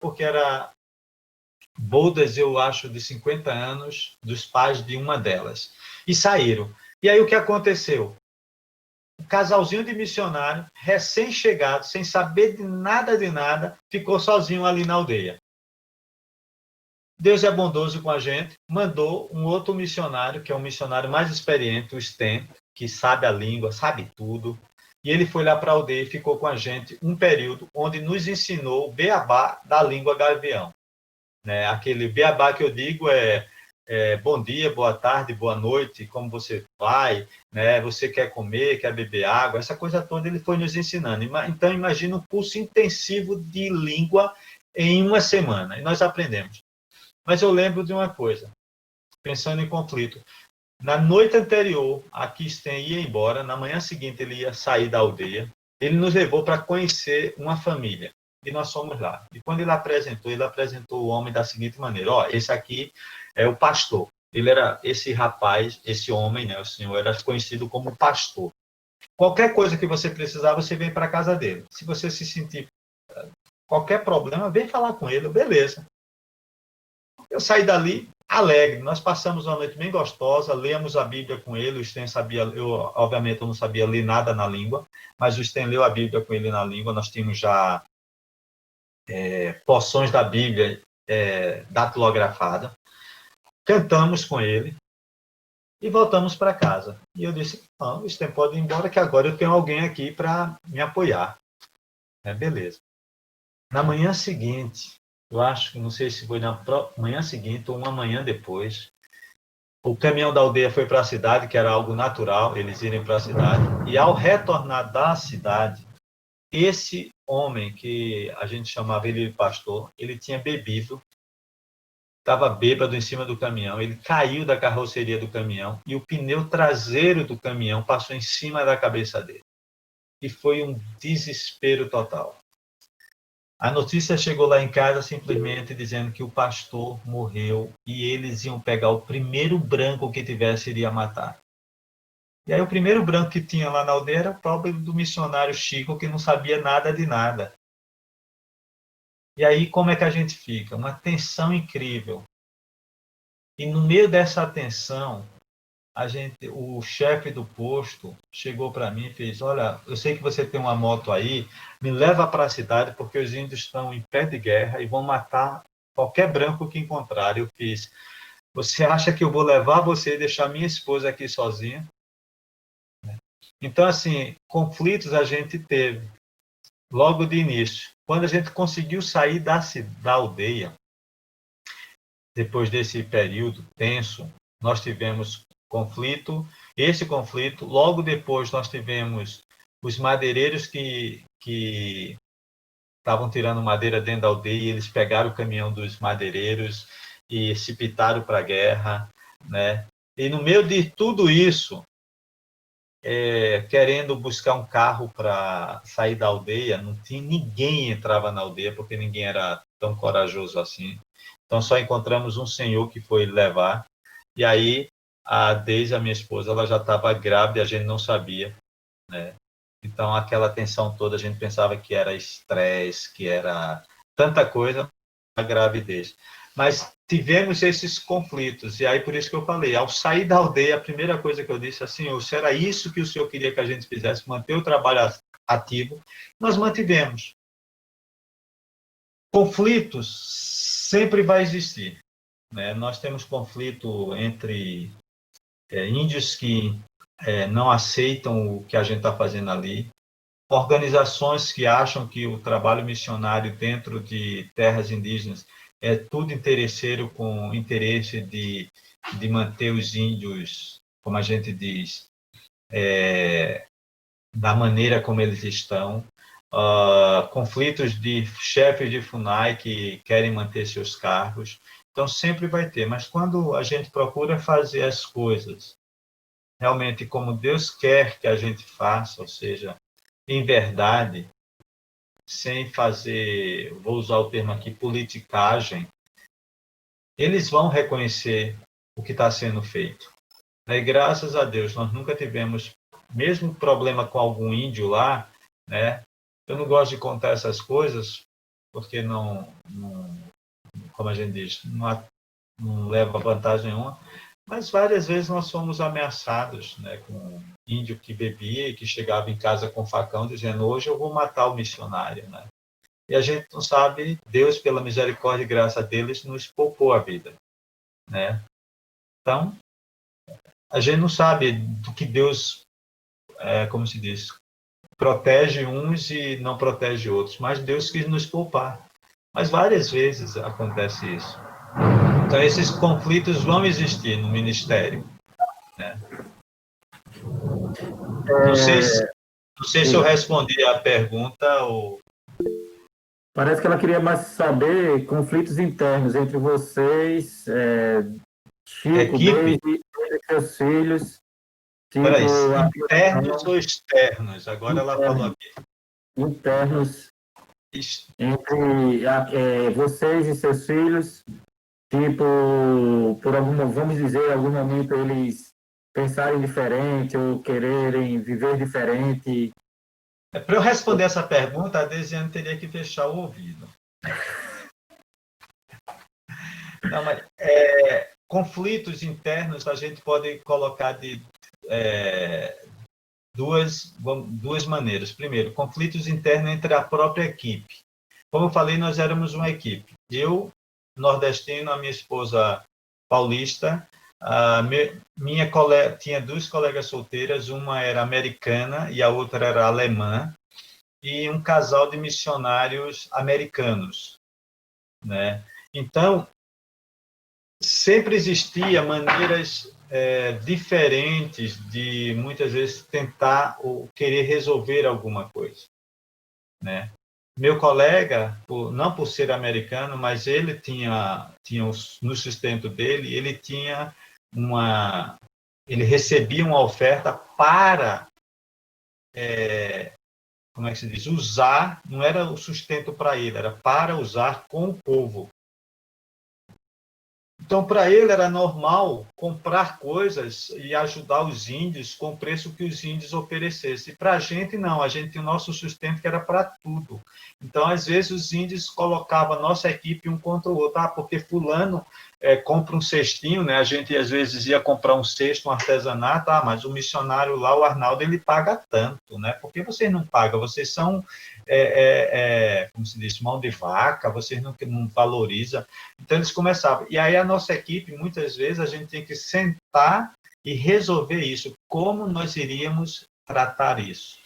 porque era bodas, eu acho, de 50 anos dos pais de uma delas. E saíram. E aí o que aconteceu? Um casalzinho de missionário, recém-chegado, sem saber de nada, ficou sozinho ali na aldeia. Deus é bondoso com a gente, mandou um outro missionário, que é um missionário mais experiente, o Sten, que sabe a língua, sabe tudo. E ele foi lá para a aldeia e ficou com a gente um período onde nos ensinou o beabá da língua gavião. Né? Aquele beabá que eu digo é bom dia, boa tarde, boa noite, como você vai, né? Você quer comer, quer beber água, essa coisa toda ele foi nos ensinando. Então, imagina um curso intensivo de língua em uma semana, e nós aprendemos. Mas eu lembro de uma coisa, pensando em conflito. Na noite anterior, a Kisten ia embora, na manhã seguinte ele ia sair da aldeia, ele nos levou para conhecer uma família. E nós fomos lá. E quando ele apresentou o homem da seguinte maneira: ó, esse aqui é o pastor. Ele era esse rapaz, esse homem, né, o senhor era conhecido como pastor. Qualquer coisa que você precisar, você vem para a casa dele. Se você se sentir qualquer problema, vem falar com ele, beleza. Eu saí dali alegre. Nós passamos uma noite bem gostosa, lemos a Bíblia com ele. O Sten sabia, obviamente eu não sabia ler nada na língua, mas o Sten leu a Bíblia com ele na língua. Nós tínhamos já porções da Bíblia datilografada. Cantamos com ele e voltamos para casa. E eu disse: não, o Sten pode ir embora, que agora eu tenho alguém aqui para me apoiar. Beleza. Na manhã seguinte, eu acho que não sei se foi na manhã seguinte ou uma manhã depois, o caminhão da aldeia foi para a cidade, que era algo natural, eles irem para a cidade. E ao retornar da cidade, esse homem, que a gente chamava ele de pastor, ele tinha bebido, estava bêbado em cima do caminhão, ele caiu da carroceria do caminhão e o pneu traseiro do caminhão passou em cima da cabeça dele. E foi um desespero total. A notícia chegou lá em casa simplesmente dizendo que o pastor morreu e eles iam pegar o primeiro branco que tivesse e iria matar. E aí o primeiro branco que tinha lá na aldeia era o próprio do missionário Chico, que não sabia nada de nada. E aí como é que a gente fica? Uma tensão incrível. E no meio dessa tensão, o chefe do posto chegou para mim e fez: olha, eu sei que você tem uma moto aí, me leva para a cidade porque os índios estão em pé de guerra e vão matar qualquer branco que encontrar. Eu fiz: você acha que eu vou levar você e deixar minha esposa aqui sozinha? Então, assim, conflitos a gente teve logo de início. Quando a gente conseguiu sair da aldeia, depois desse período tenso, nós tivemos conflito. Esse conflito, logo depois nós tivemos os madeireiros que estavam tirando madeira dentro da aldeia, e eles pegaram o caminhão dos madeireiros e se pitaram para a guerra, né? E no meio de tudo isso, querendo buscar um carro para sair da aldeia, não tinha ninguém entrava na aldeia porque ninguém era tão corajoso assim. Então só encontramos um senhor que foi levar, e aí a Deise, a minha esposa, ela já estava grávida e a gente não sabia, né? Então aquela tensão toda, a gente pensava que era estresse, que era tanta coisa, a gravidez. Mas tivemos esses conflitos, e aí por isso que eu falei, ao sair da aldeia, a primeira coisa que eu disse assim: se era isso que o senhor queria que a gente fizesse, manter o trabalho ativo, nós mantivemos. Conflitos sempre vai existir, né? Nós temos conflito entre índios que não aceitam o que a gente está fazendo ali, organizações que acham que o trabalho missionário dentro de terras indígenas é tudo interesseiro, com interesse de manter os índios, como a gente diz, da maneira como eles estão. Conflitos de chefes de FUNAI que querem manter seus cargos. Então, sempre vai ter. Mas quando a gente procura fazer as coisas realmente como Deus quer que a gente faça, ou seja, em verdade, sem fazer, vou usar o termo aqui, politicagem, eles vão reconhecer o que está sendo feito. E graças a Deus, nós nunca tivemos mesmo problema com algum índio lá, né? Eu não gosto de contar essas coisas, porque como a gente diz, não leva vantagem nenhuma, mas várias vezes nós fomos ameaçados, né, com índio que bebia e que chegava em casa com facão dizendo: hoje eu vou matar o missionário, né? E a gente não sabe, Deus, pela misericórdia e graça deles, nos poupou a vida, né? Então, a gente não sabe do que Deus, como se diz, protege uns e não protege outros, mas Deus quis nos poupar. Mas várias vezes acontece isso. Então, esses conflitos vão existir no ministério, né? Não sei se eu respondi a pergunta ou... Parece que ela queria mais saber conflitos internos entre vocês, Chico, Equipe? Daisy, entre seus filhos. Tipo, Peraí, internos ou externos? Agora ela falou aqui. Internos entre vocês e seus filhos. Tipo, vamos dizer, em algum momento eles pensarem diferente ou quererem viver diferente. Para eu responder essa pergunta, a Desiane teria que fechar o ouvido. Não, mas conflitos internos a gente pode colocar de duas maneiras. Primeiro, conflitos internos entre a própria equipe. Como eu falei, nós éramos uma equipe. Eu, nordestino, a minha esposa paulista, minha colega, tinha duas colegas solteiras, uma era americana e a outra era alemã, e um casal de missionários americanos, né? Então, sempre existia maneiras diferentes de, muitas vezes, tentar ou querer resolver alguma coisa, né? Meu colega, não por ser americano, mas ele tinha no sustento dele, ele recebia uma oferta para, como é que se diz, usar, não era o sustento para ele, era para usar com o povo. Então, para ele era normal comprar coisas e ajudar os índios com o preço que os índios oferecessem. Para a gente, não. A gente tinha o nosso sustento que era para tudo. Então, às vezes, os índios colocavam a nossa equipe um contra o outro. Porque fulano compra um cestinho, né? A gente, às vezes, ia comprar um cesto, um artesanato. Mas o missionário lá, o Arnaldo, ele paga tanto, né? Por que vocês não pagam? Vocês são, como se diz, mão de vaca, vocês não valorizam. Então, eles começavam. E aí, a nossa equipe, muitas vezes, a gente tem que sentar e resolver isso. Como nós iríamos tratar isso?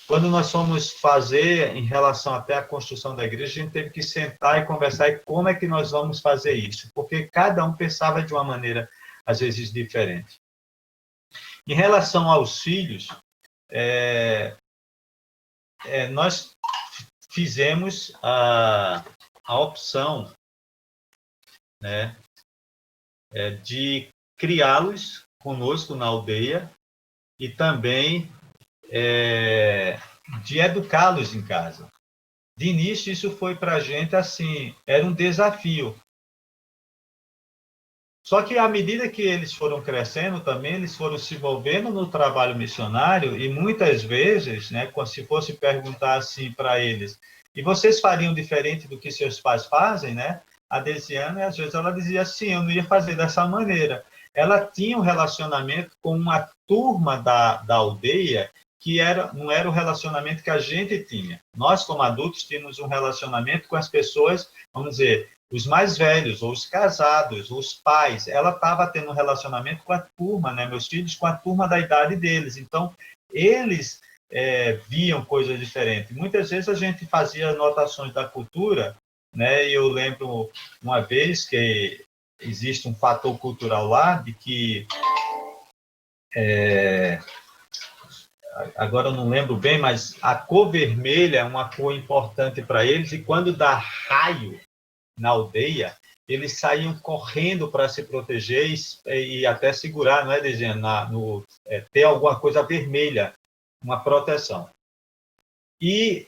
Quando nós fomos fazer, em relação até à construção da igreja, a gente teve que sentar e conversar e como é que nós vamos fazer isso. Porque cada um pensava de uma maneira, às vezes, diferente. Em relação aos filhos, nós fizemos a opção, né, de criá-los conosco na aldeia e também de educá-los em casa. De início, isso foi para a gente assim, era um desafio. Só que à medida que eles foram crescendo também, eles foram se envolvendo no trabalho missionário e muitas vezes, né, se fosse perguntar assim para eles, e vocês fariam diferente do que seus pais fazem, né? A Desiane, às vezes, ela dizia assim, eu não ia fazer dessa maneira. Ela tinha um relacionamento com uma turma da aldeia que não era o relacionamento que a gente tinha. Nós, como adultos, tínhamos um relacionamento com as pessoas, vamos dizer, os mais velhos, ou os casados, ou os pais. Ela estava tendo um relacionamento com a turma, né? Meus filhos com a turma da idade deles. Então, eles viam coisas diferentes. Muitas vezes a gente fazia anotações da cultura, né? E eu lembro uma vez que existe um fator cultural lá de que agora eu não lembro bem, mas a cor vermelha é uma cor importante para eles, e quando dá raio na aldeia, eles saíam correndo para se proteger e até segurar, não é, Desiane, ter alguma coisa vermelha, uma proteção. E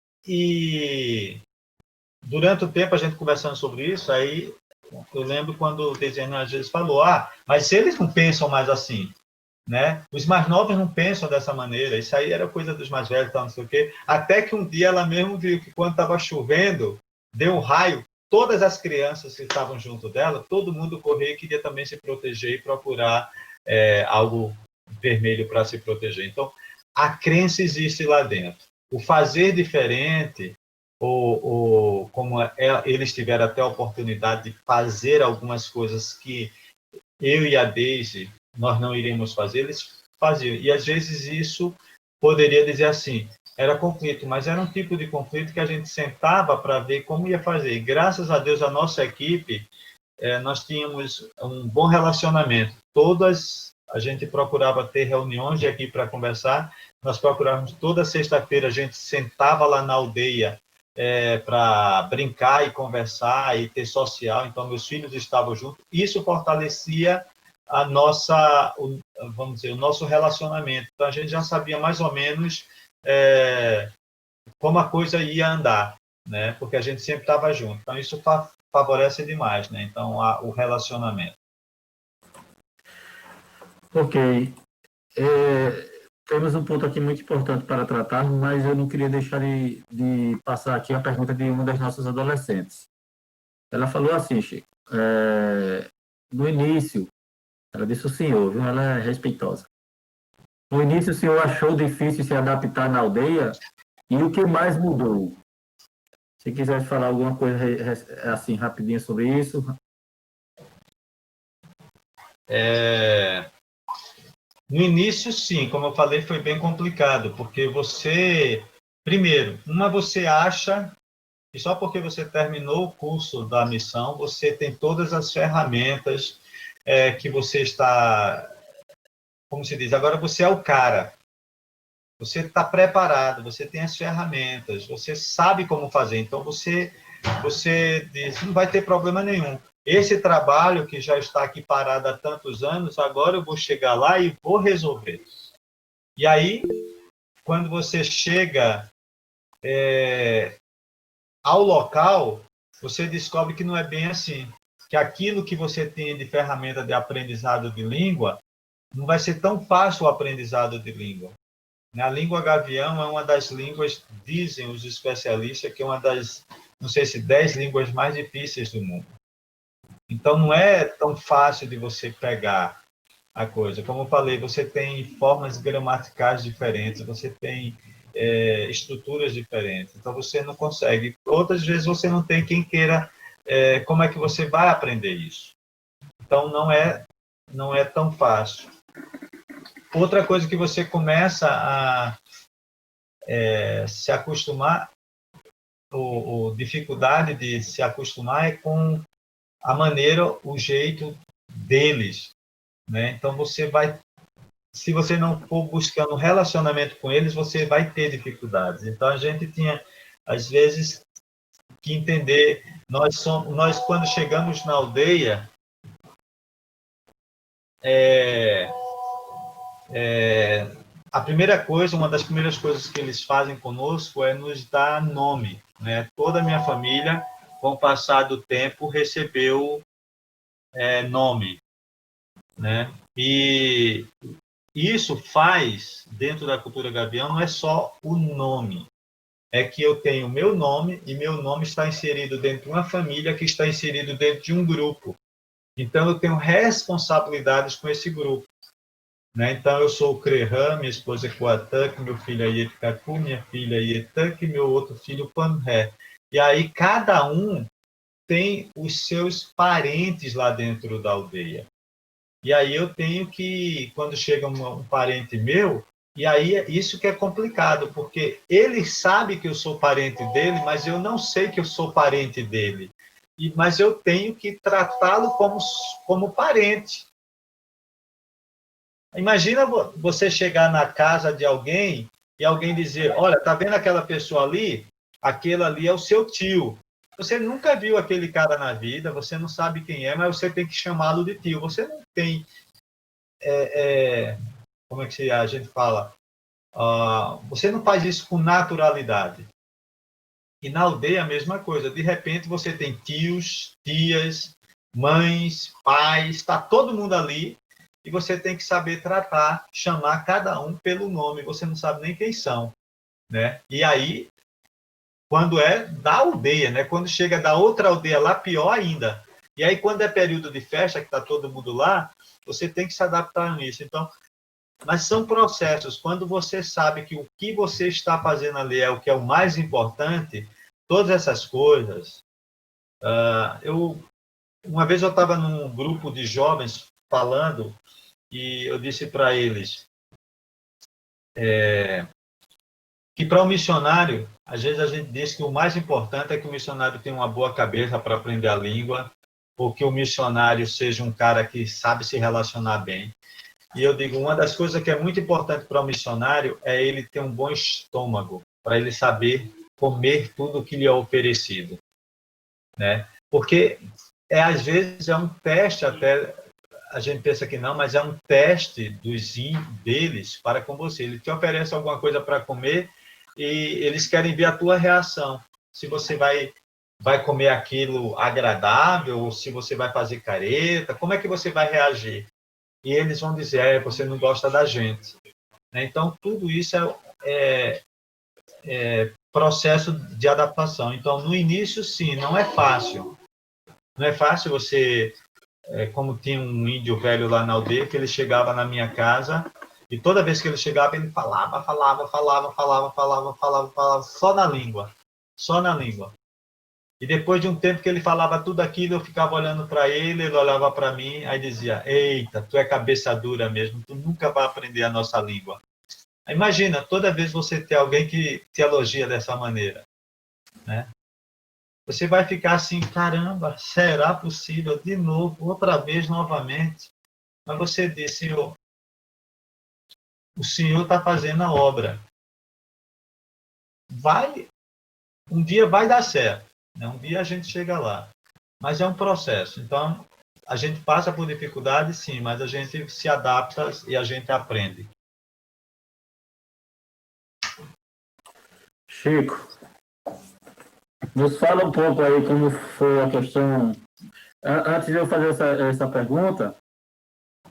durante o tempo a gente conversando sobre isso, aí eu lembro quando o Desiane às vezes falou, mas eles não pensam mais assim, né? Os mais novos não pensam dessa maneira, isso aí era coisa dos mais velhos, não sei o quê. Até que um dia ela mesmo viu que quando estava chovendo, deu um raio, todas as crianças que estavam junto dela, todo mundo correu e queria também se proteger e procurar algo vermelho para se proteger. Então, a crença existe lá dentro. O fazer diferente, ou como eles tiveram até a oportunidade de fazer algumas coisas que eu e a Daisy, nós não iríamos fazer, eles faziam. E às vezes isso poderia dizer assim, era conflito, mas era um tipo de conflito que a gente sentava para ver como ia fazer. E graças a Deus, a nossa equipe, nós tínhamos um bom relacionamento. A gente procurava ter reuniões de equipe para conversar, nós procurávamos toda sexta-feira, a gente sentava lá na aldeia para brincar e conversar e ter social, então meus filhos estavam juntos. Isso fortalecia a nossa, vamos dizer, o nosso relacionamento. Então a gente já sabia mais ou menos como a coisa ia andar, né? Porque a gente sempre estava junto. Então isso favorece demais, né? Então o relacionamento. Ok. Temos um ponto aqui muito importante para tratar, mas eu não queria deixar de passar aqui a pergunta de uma das nossas adolescentes. Ela falou assim, Chico, no início, ela disse o senhor, viu? Ela é respeitosa. No início, o senhor achou difícil se adaptar na aldeia e o que mais mudou? Se quiser falar alguma coisa assim rapidinho sobre isso. No início, sim, como eu falei, foi bem complicado, porque primeiro, você acha que só porque você terminou o curso da missão, você tem todas as ferramentas que você está, como se diz, agora você é o cara. Você está preparado, você tem as ferramentas, você sabe como fazer. Então, você diz, não vai ter problema nenhum. Esse trabalho que já está aqui parado há tantos anos, agora eu vou chegar lá e vou resolver. E aí, quando você chega ao local, você descobre que não é bem assim. Que aquilo que você tem de ferramenta de aprendizado de língua, não vai ser tão fácil o aprendizado de língua. A língua gavião é uma das línguas, dizem os especialistas, que é uma das, não sei se 10 línguas mais difíceis do mundo. Então, não é tão fácil de você pegar a coisa. Como eu falei, você tem formas gramaticais diferentes, você tem estruturas diferentes. Então, você não consegue. Outras vezes, você não tem quem queira. Como é que você vai aprender isso? Então, não é tão fácil. Outra coisa que você começa a se acostumar, ou dificuldade de se acostumar é com a maneira, o jeito deles, né? Então se você não for buscando relacionamento com eles, você vai ter dificuldades. Então a gente tinha às vezes que entender, nós quando chegamos na aldeia, a primeira coisa, uma das primeiras coisas que eles fazem conosco é nos dar nome, né? Toda a minha família, com o passar do tempo, recebeu nome, né? E isso faz, dentro da cultura gavião, não é só o nome, é que eu tenho meu nome e meu nome está inserido dentro de uma família que está inserido dentro de um grupo. Então, eu tenho responsabilidades com esse grupo. Né? Então, eu sou o Crehan, minha esposa é Coatanque, meu filho é Ietcacu, minha filha é Ietanque, e meu outro filho Panré. E aí, cada um tem os seus parentes lá dentro da aldeia. E aí eu tenho que, quando chega um parente meu, e aí isso que é complicado, porque ele sabe que eu sou parente dele, mas eu não sei que eu sou parente dele. Mas eu tenho que tratá-lo como parente. Imagina você chegar na casa de alguém e alguém dizer, olha, tá vendo aquela pessoa ali? Aquele ali é o seu tio. Você nunca viu aquele cara na vida, você não sabe quem é, mas você tem que chamá-lo de tio. Você não tem, como é que a gente fala? Você não faz isso com naturalidade. E na aldeia a mesma coisa. De repente você tem tios, tias, mães, pais, está todo mundo ali e você tem que saber tratar, chamar cada um pelo nome. Você não sabe nem quem são, né? E aí quando é da aldeia, né? Quando chega da outra aldeia lá, pior ainda. E aí, quando é período de festa, que está todo mundo lá, você tem que se adaptar nisso. Então, mas são processos. Quando você sabe que o que você está fazendo ali é o que é o mais importante, todas essas coisas. Uma vez eu estava num grupo de jovens falando e eu disse para eles que para o missionário, às vezes a gente diz que o mais importante é que o missionário tenha uma boa cabeça para aprender a língua, ou que o missionário seja um cara que sabe se relacionar bem. E eu digo, uma das coisas que é muito importante para o missionário é ele ter um bom estômago, para ele saber comer tudo que lhe é oferecido, né? Porque às vezes é um teste até, a gente pensa que não, mas é um teste deles para com você. Ele te oferece alguma coisa para comer e eles querem ver a tua reação. Se você vai comer aquilo agradável, ou se você vai fazer careta, como é que você vai reagir? E eles vão dizer, você não gosta da gente. Então, tudo isso é processo de adaptação. Então, no início, sim, não é fácil. Não é fácil você, como tinha um índio velho lá na aldeia, que ele chegava na minha casa e toda vez que ele chegava, ele falava, só na língua. Só na língua. E depois de um tempo que ele falava tudo aquilo, eu ficava olhando para ele, ele olhava para mim, aí dizia, eita, tu é cabeça dura mesmo, tu nunca vai aprender a nossa língua. Imagina, toda vez você ter alguém que te elogia dessa maneira, né? Você vai ficar assim, caramba, será possível? De novo, outra vez, novamente. Mas você diz, Senhor, o Senhor está fazendo a obra. Um dia vai dar certo, né? Um dia a gente chega lá. Mas é um processo. Então, a gente passa por dificuldades, sim, mas a gente se adapta e a gente aprende. Chico, nos fala um pouco aí como foi a questão. Antes de eu fazer essa pergunta,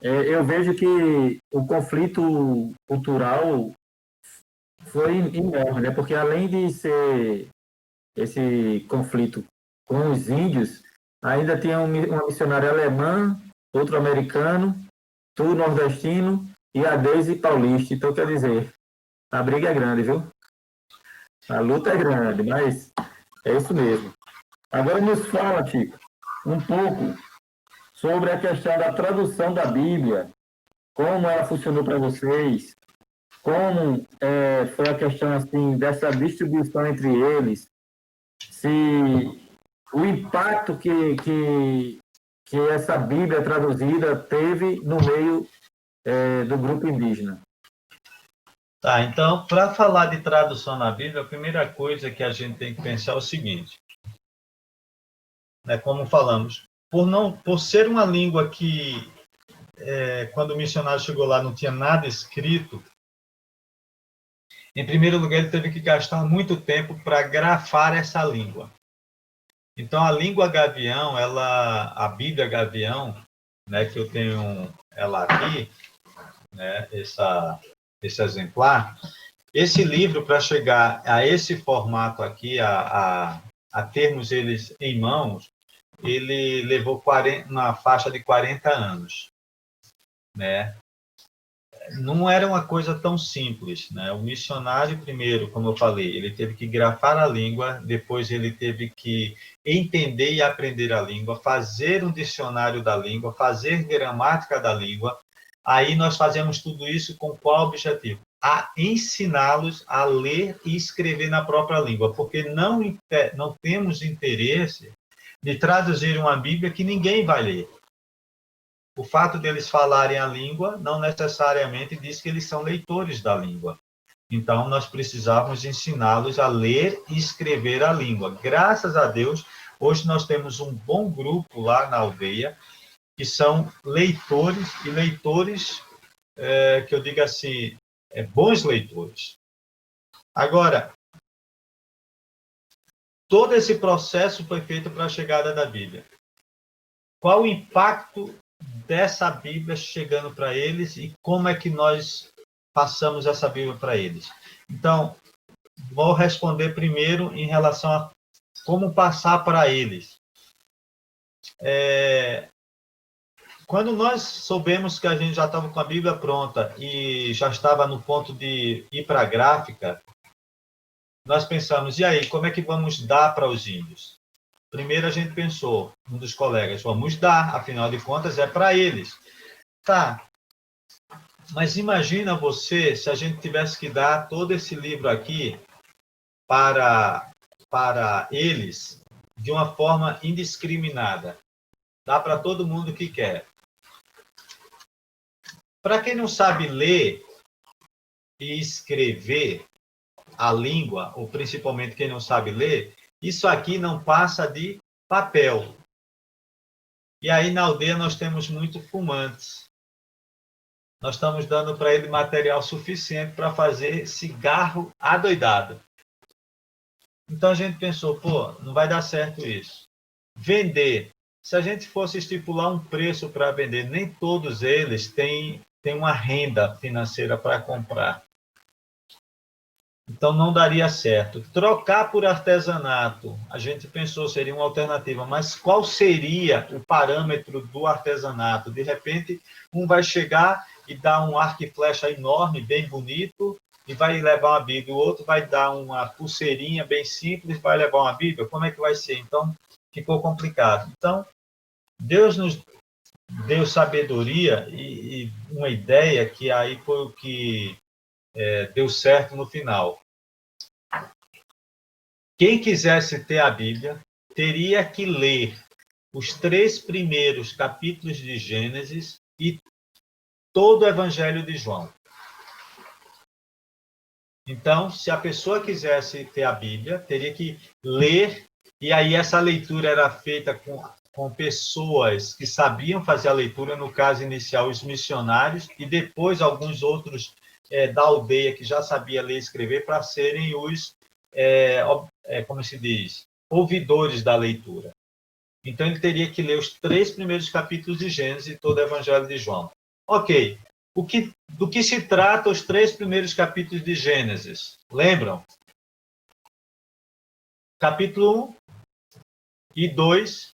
eu vejo que o conflito cultural foi enorme, né? Porque além de ser esse conflito com os índios, ainda tinha uma missionária alemã, outro americano, tu nordestino e a Deise paulista. Então, quer dizer, a briga é grande, viu? A luta é grande, mas é isso mesmo. Agora nos fala, Chico, um pouco sobre a questão da tradução da Bíblia, como ela funcionou para vocês, como foi a questão assim dessa distribuição entre eles, se o impacto que essa Bíblia traduzida teve no meio do grupo indígena. Tá, então, para falar de tradução na Bíblia, a primeira coisa que a gente tem que pensar é o seguinte, né, como falamos, por ser uma língua que, quando o missionário chegou lá, não tinha nada escrito, em primeiro lugar, ele teve que gastar muito tempo para grafar essa língua. Então, a língua gavião, a Bíblia gavião, né, que eu tenho ela aqui, né, esse exemplar, esse livro, para chegar a esse formato aqui, a termos eles em mãos, ele levou na faixa de 40 anos, né? Não era uma coisa tão simples, né? O missionário, primeiro, como eu falei, ele teve que grafar a língua, depois ele teve que entender e aprender a língua, fazer um dicionário da língua, fazer gramática da língua. Aí nós fazemos tudo isso com qual objetivo? A ensiná-los a ler e escrever na própria língua, porque não temos interesse de traduzir uma Bíblia que ninguém vai ler. O fato deles falarem a língua não necessariamente diz que eles são leitores da língua. Então, nós precisávamos ensiná-los a ler e escrever a língua. Graças a Deus, hoje nós temos um bom grupo lá na aldeia, que são leitores, e leitores, que eu digo assim, bons leitores. Agora, todo esse processo foi feito para a chegada da Bíblia. Qual o impacto dessa Bíblia chegando para eles e como é que nós passamos essa Bíblia para eles? Então, vou responder primeiro em relação a como passar para eles. Quando nós soubemos que a gente já estava com a Bíblia pronta e já estava no ponto de ir para a gráfica, nós pensamos, e aí, como é que vamos dar para os índios? Primeiro a gente pensou, um dos colegas, vamos dar, afinal de contas é para eles. Tá, mas imagina você se a gente tivesse que dar todo esse livro aqui para eles de uma forma indiscriminada. Dá para todo mundo que quer. Para quem não sabe ler e escrever a língua, ou principalmente quem não sabe ler, isso aqui não passa de papel. E aí na aldeia nós temos muito fumantes. Nós estamos dando para ele material suficiente para fazer cigarro adoidado. Então a gente pensou, não vai dar certo isso. Vender. Se a gente fosse estipular um preço para vender, nem todos eles têm uma renda financeira para comprar. Então não daria certo. Trocar por artesanato, a gente pensou seria uma alternativa, mas qual seria o parâmetro do artesanato? De repente, um vai chegar e dar um arco e flecha enorme, bem bonito, e vai levar uma Bíblia. O outro vai dar uma pulseirinha bem simples, vai levar uma Bíblia. Como é que vai ser? Então, ficou complicado. Então, Deus nos deu sabedoria e uma ideia que aí foi o que deu certo no final. Quem quisesse ter a Bíblia teria que ler os 3 primeiros capítulos de Gênesis e todo o Evangelho de João. Então, se a pessoa quisesse ter a Bíblia, teria que ler, e aí essa leitura era feita com pessoas que sabiam fazer a leitura, no caso inicial, os missionários, e depois alguns outros da aldeia que já sabia ler e escrever, para serem os, como se diz, ouvidores da leitura. Então, ele teria que ler os 3 primeiros capítulos de Gênesis e todo o Evangelho de João. Ok. Do que se trata os 3 primeiros capítulos de Gênesis? Lembram? Capítulo 1 e 2.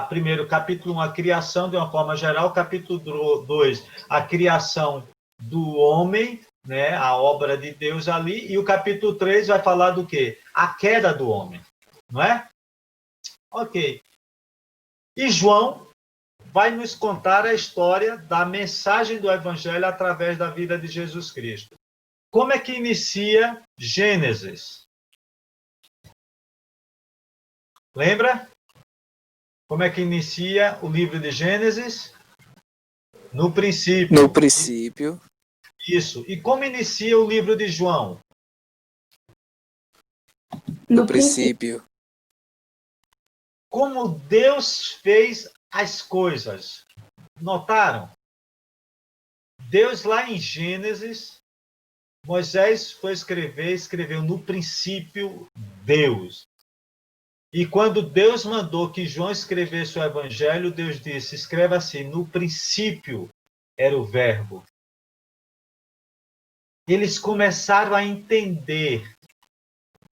Primeiro, capítulo 1, a criação de uma forma geral. Capítulo 2, a criação do homem, né, a obra de Deus ali. E o capítulo 3 vai falar do quê? A queda do homem. Não é? Ok. E João vai nos contar a história da mensagem do Evangelho através da vida de Jesus Cristo. Como é que inicia Gênesis? Lembra? Como é que inicia o livro de Gênesis? No princípio. No princípio. Isso. E como inicia o livro de João? No princípio. Como Deus fez as coisas. Notaram? Deus lá em Gênesis, Moisés foi escreveu no princípio Deus. E quando Deus mandou que João escrevesse o Evangelho, Deus disse, escreva assim, no princípio era o verbo. Eles começaram a entender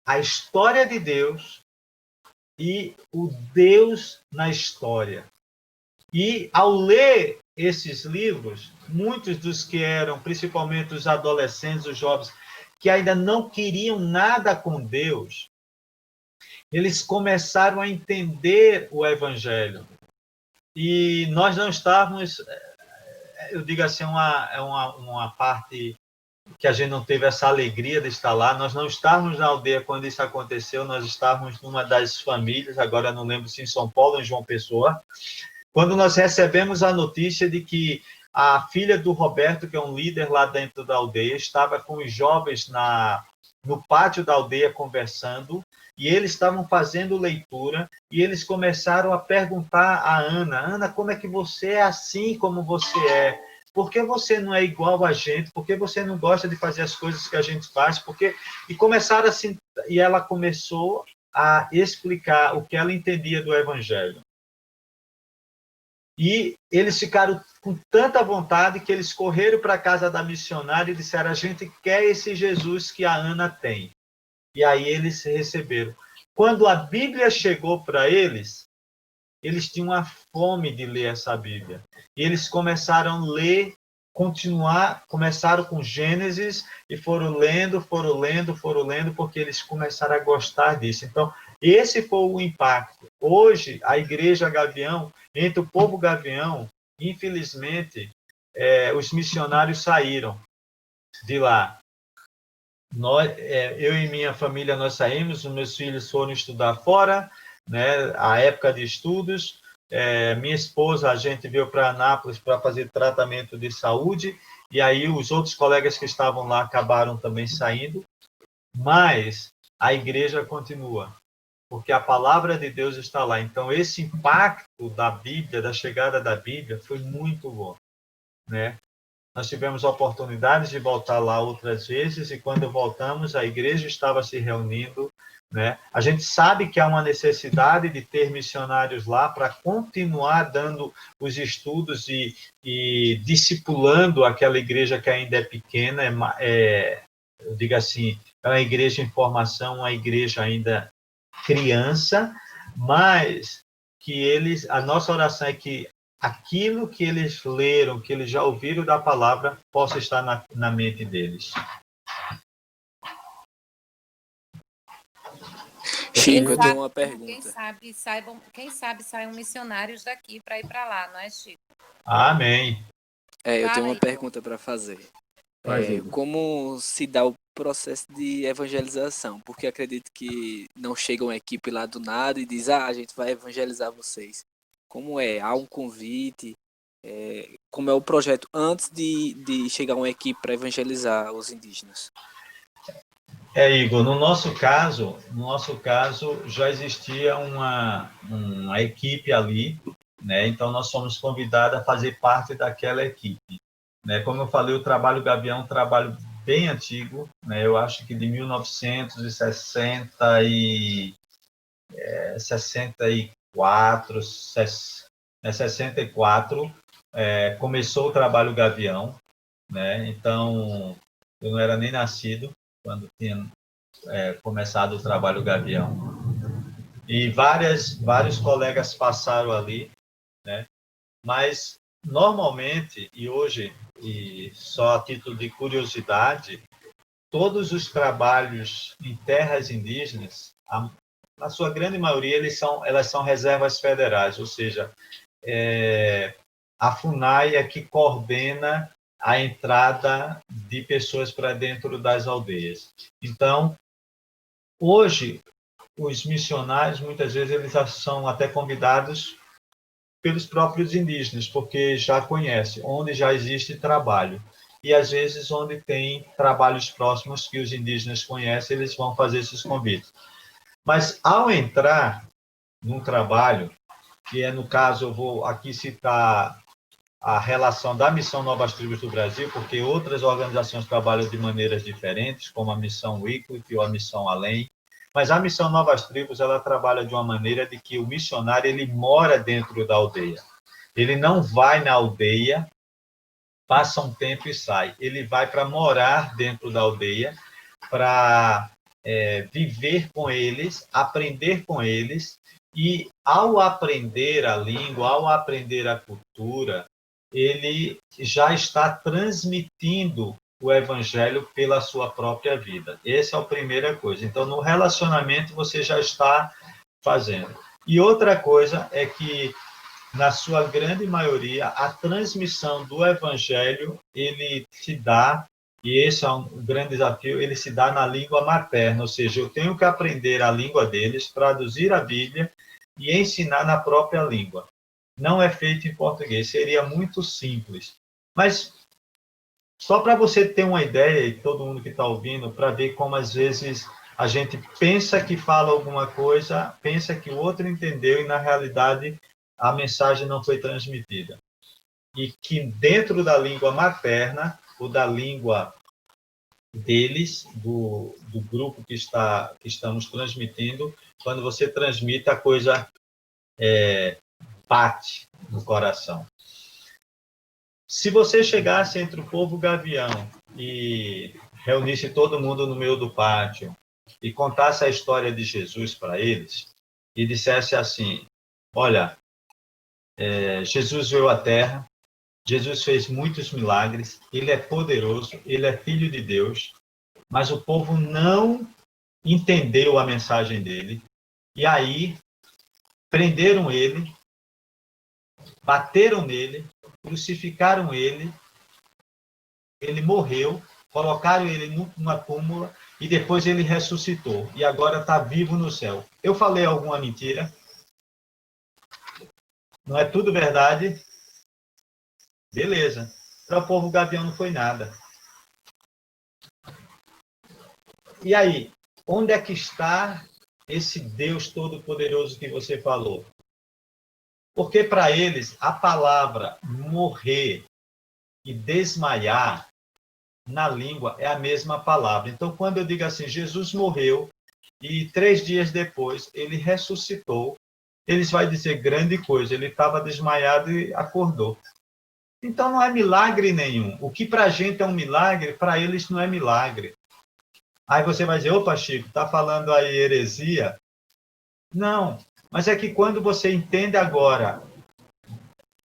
a história de Deus e o Deus na história. E ao ler esses livros, muitos dos que eram, principalmente os adolescentes, os jovens, que ainda não queriam nada com Deus, eles começaram a entender o Evangelho. E nós não estávamos, eu digo assim, uma parte que a gente não teve essa alegria de estar lá. Nós não estávamos na aldeia quando isso aconteceu, nós estávamos numa das famílias, agora não lembro se em São Paulo ou em João Pessoa, quando nós recebemos a notícia de que a filha do Roberto, que é um líder lá dentro da aldeia, estava com os jovens no pátio da aldeia conversando, e eles estavam fazendo leitura, e eles começaram a perguntar a Ana, Ana, como é que você é assim como você é? Por que você não é igual a gente? Por que você não gosta de fazer as coisas que a gente faz? E começaram assim, e ela começou a explicar o que ela entendia do Evangelho. E eles ficaram com tanta vontade que eles correram para a casa da missionária e disseram, a gente quer esse Jesus que a Ana tem. E aí eles receberam. Quando a Bíblia chegou para eles, eles tinham uma fome de ler essa Bíblia. E eles começaram a ler, começaram com Gênesis e foram lendo, porque eles começaram a gostar disso. Então, esse foi o impacto. Hoje, a Igreja Gavião, entre o povo Gavião, infelizmente, os missionários saíram de lá. Eu e minha família, nós saímos, os meus filhos foram estudar fora, né, a época de estudos. Minha esposa, a gente veio para Anápolis para fazer tratamento de saúde, e aí os outros colegas que estavam lá acabaram também saindo, mas a igreja continua, porque a palavra de Deus está lá. Então, esse impacto da Bíblia, da chegada da Bíblia, foi muito bom, né? Nós tivemos oportunidades de voltar lá outras vezes, e quando voltamos, a igreja estava se reunindo, né? A gente sabe que há uma necessidade de ter missionários lá para continuar dando os estudos e discipulando aquela igreja que ainda é pequena, eu digo assim, é uma igreja em formação, uma igreja ainda criança, mas que a nossa oração é que aquilo que eles leram, que eles já ouviram da palavra, possa estar na mente deles. Chico, eu tenho uma pergunta. Quem sabe saiam missionários daqui para ir para lá, não é, Chico? Amém. Eu tenho uma pergunta para fazer. Como se dá o processo de evangelização? Porque acredito que não chega uma equipe lá do nada e diz, a gente vai evangelizar vocês. Como é? Há um convite? Como é o projeto antes de chegar uma equipe para evangelizar os indígenas? Igor, no nosso caso já existia uma equipe ali, né? Então nós fomos convidados a fazer parte daquela equipe, né? Como eu falei, o trabalho Gavião é um trabalho bem antigo, né? Eu acho que de 1964, começou o trabalho Gavião, né? Então, eu não era nem nascido quando tinha começado o trabalho Gavião. E vários colegas passaram ali, né? Mas, normalmente, e hoje, e só a título de curiosidade, todos os trabalhos em terras indígenas, na sua grande maioria, elas são reservas federais, ou seja, a FUNAI é que coordena a entrada de pessoas para dentro das aldeias. Então, hoje, os missionários, muitas vezes, eles são até convidados pelos próprios indígenas, porque já conhecem, onde já existe trabalho. E, às vezes, onde tem trabalhos próximos que os indígenas conhecem, eles vão fazer esses convites. Mas, ao entrar num trabalho, que no caso, eu vou aqui citar a relação da Missão Novas Tribos do Brasil, porque outras organizações trabalham de maneiras diferentes, como a Missão Wycliffe ou a Missão Além, mas a Missão Novas Tribos, ela trabalha de uma maneira de que o missionário, ele mora dentro da aldeia. Ele não vai na aldeia, passa um tempo e sai. Ele vai para morar dentro da aldeia, para viver com eles, aprender com eles, e ao aprender a língua, ao aprender a cultura, ele já está transmitindo o evangelho pela sua própria vida. Essa é a primeira coisa. Então, no relacionamento, você já está fazendo. E outra coisa é que, na sua grande maioria, a transmissão do evangelho, ele se dá, e esse é um grande desafio, ele se dá na língua materna, ou seja, eu tenho que aprender a língua deles, traduzir a Bíblia e ensinar na própria língua. Não é feito em português, seria muito simples. Mas, só para você ter uma ideia, e todo mundo que está ouvindo, para ver como às vezes a gente pensa que fala alguma coisa, pensa que o outro entendeu e na realidade a mensagem não foi transmitida. E que dentro da língua materna, ou da língua deles, do grupo que estamos transmitindo, quando você transmite, a coisa bate no coração. Se você chegasse entre o povo Gavião e reunisse todo mundo no meio do pátio, e contasse a história de Jesus para eles e dissesse assim, olha, Jesus veio à Terra, Jesus fez muitos milagres, ele é poderoso, ele é filho de Deus, mas o povo não entendeu a mensagem dele, e aí prenderam ele, bateram nele, crucificaram ele, ele morreu, colocaram ele numa túmula e depois ele ressuscitou. E agora está vivo no céu. Eu falei alguma mentira? Não é tudo verdade? Beleza. Para o povo gavião não foi nada. E aí, onde é que está esse Deus Todo-Poderoso que você falou? Porque para eles, a palavra morrer e desmaiar na língua é a mesma palavra. Então, quando eu digo assim, Jesus morreu e 3 dias depois ele ressuscitou, eles vão dizer grande coisa, ele estava desmaiado e acordou. Então, não é milagre nenhum. O que para a gente é um milagre, para eles não é milagre. Aí você vai dizer, opa, Chico, está falando aí heresia? Não, mas é que quando você entende agora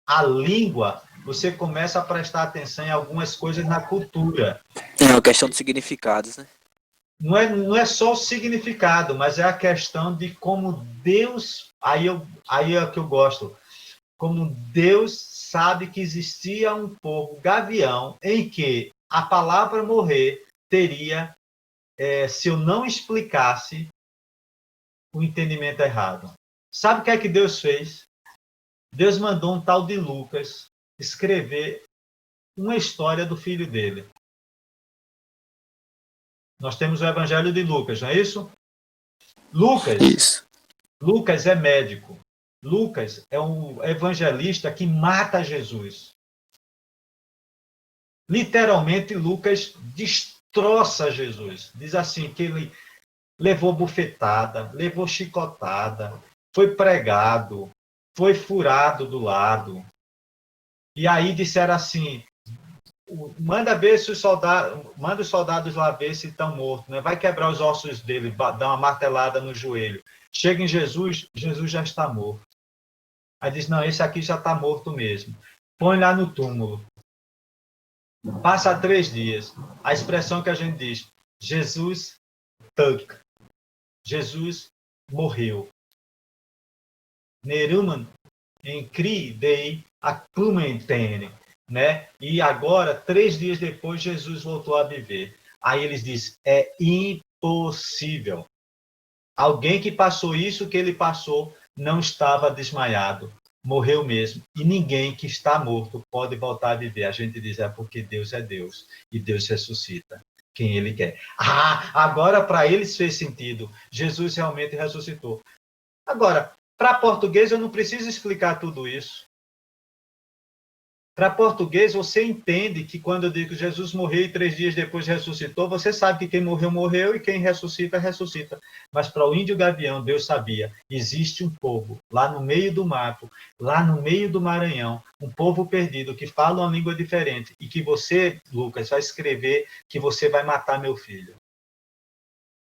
a língua, você começa a prestar atenção em algumas coisas na cultura. É uma questão de significados, né? Não é só o significado, mas é a questão de como Deus, aí é que eu gosto, como Deus sabe que existia um povo gavião em que a palavra morrer teria, se eu não explicasse, o entendimento errado. Sabe o que é que Deus fez? Deus mandou um tal de Lucas escrever uma história do filho dele. Nós temos o Evangelho de Lucas, não é isso? Lucas é médico. Lucas é um evangelista que mata Jesus. Literalmente, Lucas destroça Jesus. Diz assim, que ele levou bufetada, levou chicotada, foi pregado, foi furado do lado. E aí disseram assim, manda os soldados lá ver se estão mortos, né? Vai quebrar os ossos dele, dar uma martelada no joelho. Chega em Jesus, Jesus já está morto. Aí diz, não, esse aqui já está morto mesmo. Põe lá no túmulo. Passa 3 dias. A expressão que a gente diz, Jesus tuck. Jesus morreu. Neruman em cri dei acumentene, né? E agora, 3 dias depois, Jesus voltou a viver. Aí eles dizem, é impossível. Alguém que passou isso que ele passou não estava desmaiado, morreu mesmo. E ninguém que está morto pode voltar a viver. A gente diz, é porque Deus é Deus e Deus ressuscita quem ele quer. Agora para eles fez sentido. Jesus realmente ressuscitou. Agora, para português eu não preciso explicar tudo isso. Para português, você entende que quando eu digo que Jesus morreu e 3 dias depois ressuscitou, você sabe que quem morreu, morreu e quem ressuscita, ressuscita. Mas para o índio gavião, Deus sabia, existe um povo lá no meio do mato, lá no meio do Maranhão, um povo perdido que fala uma língua diferente e que você, Lucas, vai escrever que você vai matar meu filho.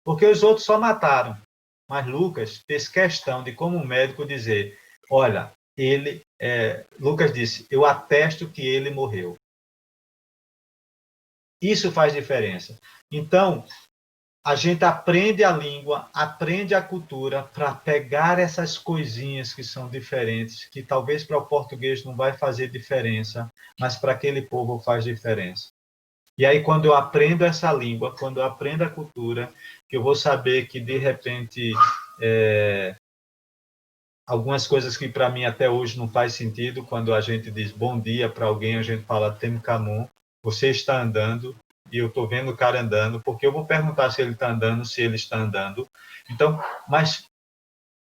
Porque os outros só mataram. Mas Lucas fez questão de, como médico, dizer, olha, Lucas disse, eu atesto que ele morreu. Isso faz diferença. Então, a gente aprende a língua, aprende a cultura para pegar essas coisinhas que são diferentes, que talvez para o português não vai fazer diferença, mas para aquele povo faz diferença. E aí, quando eu aprendo essa língua, quando eu aprendo a cultura, que eu vou saber que, de repente, algumas coisas que para mim até hoje não faz sentido, quando a gente diz bom dia para alguém, a gente fala Temcamun, você está andando, e eu estou vendo o cara andando, porque eu vou perguntar se ele está andando, se ele está andando. Então, mas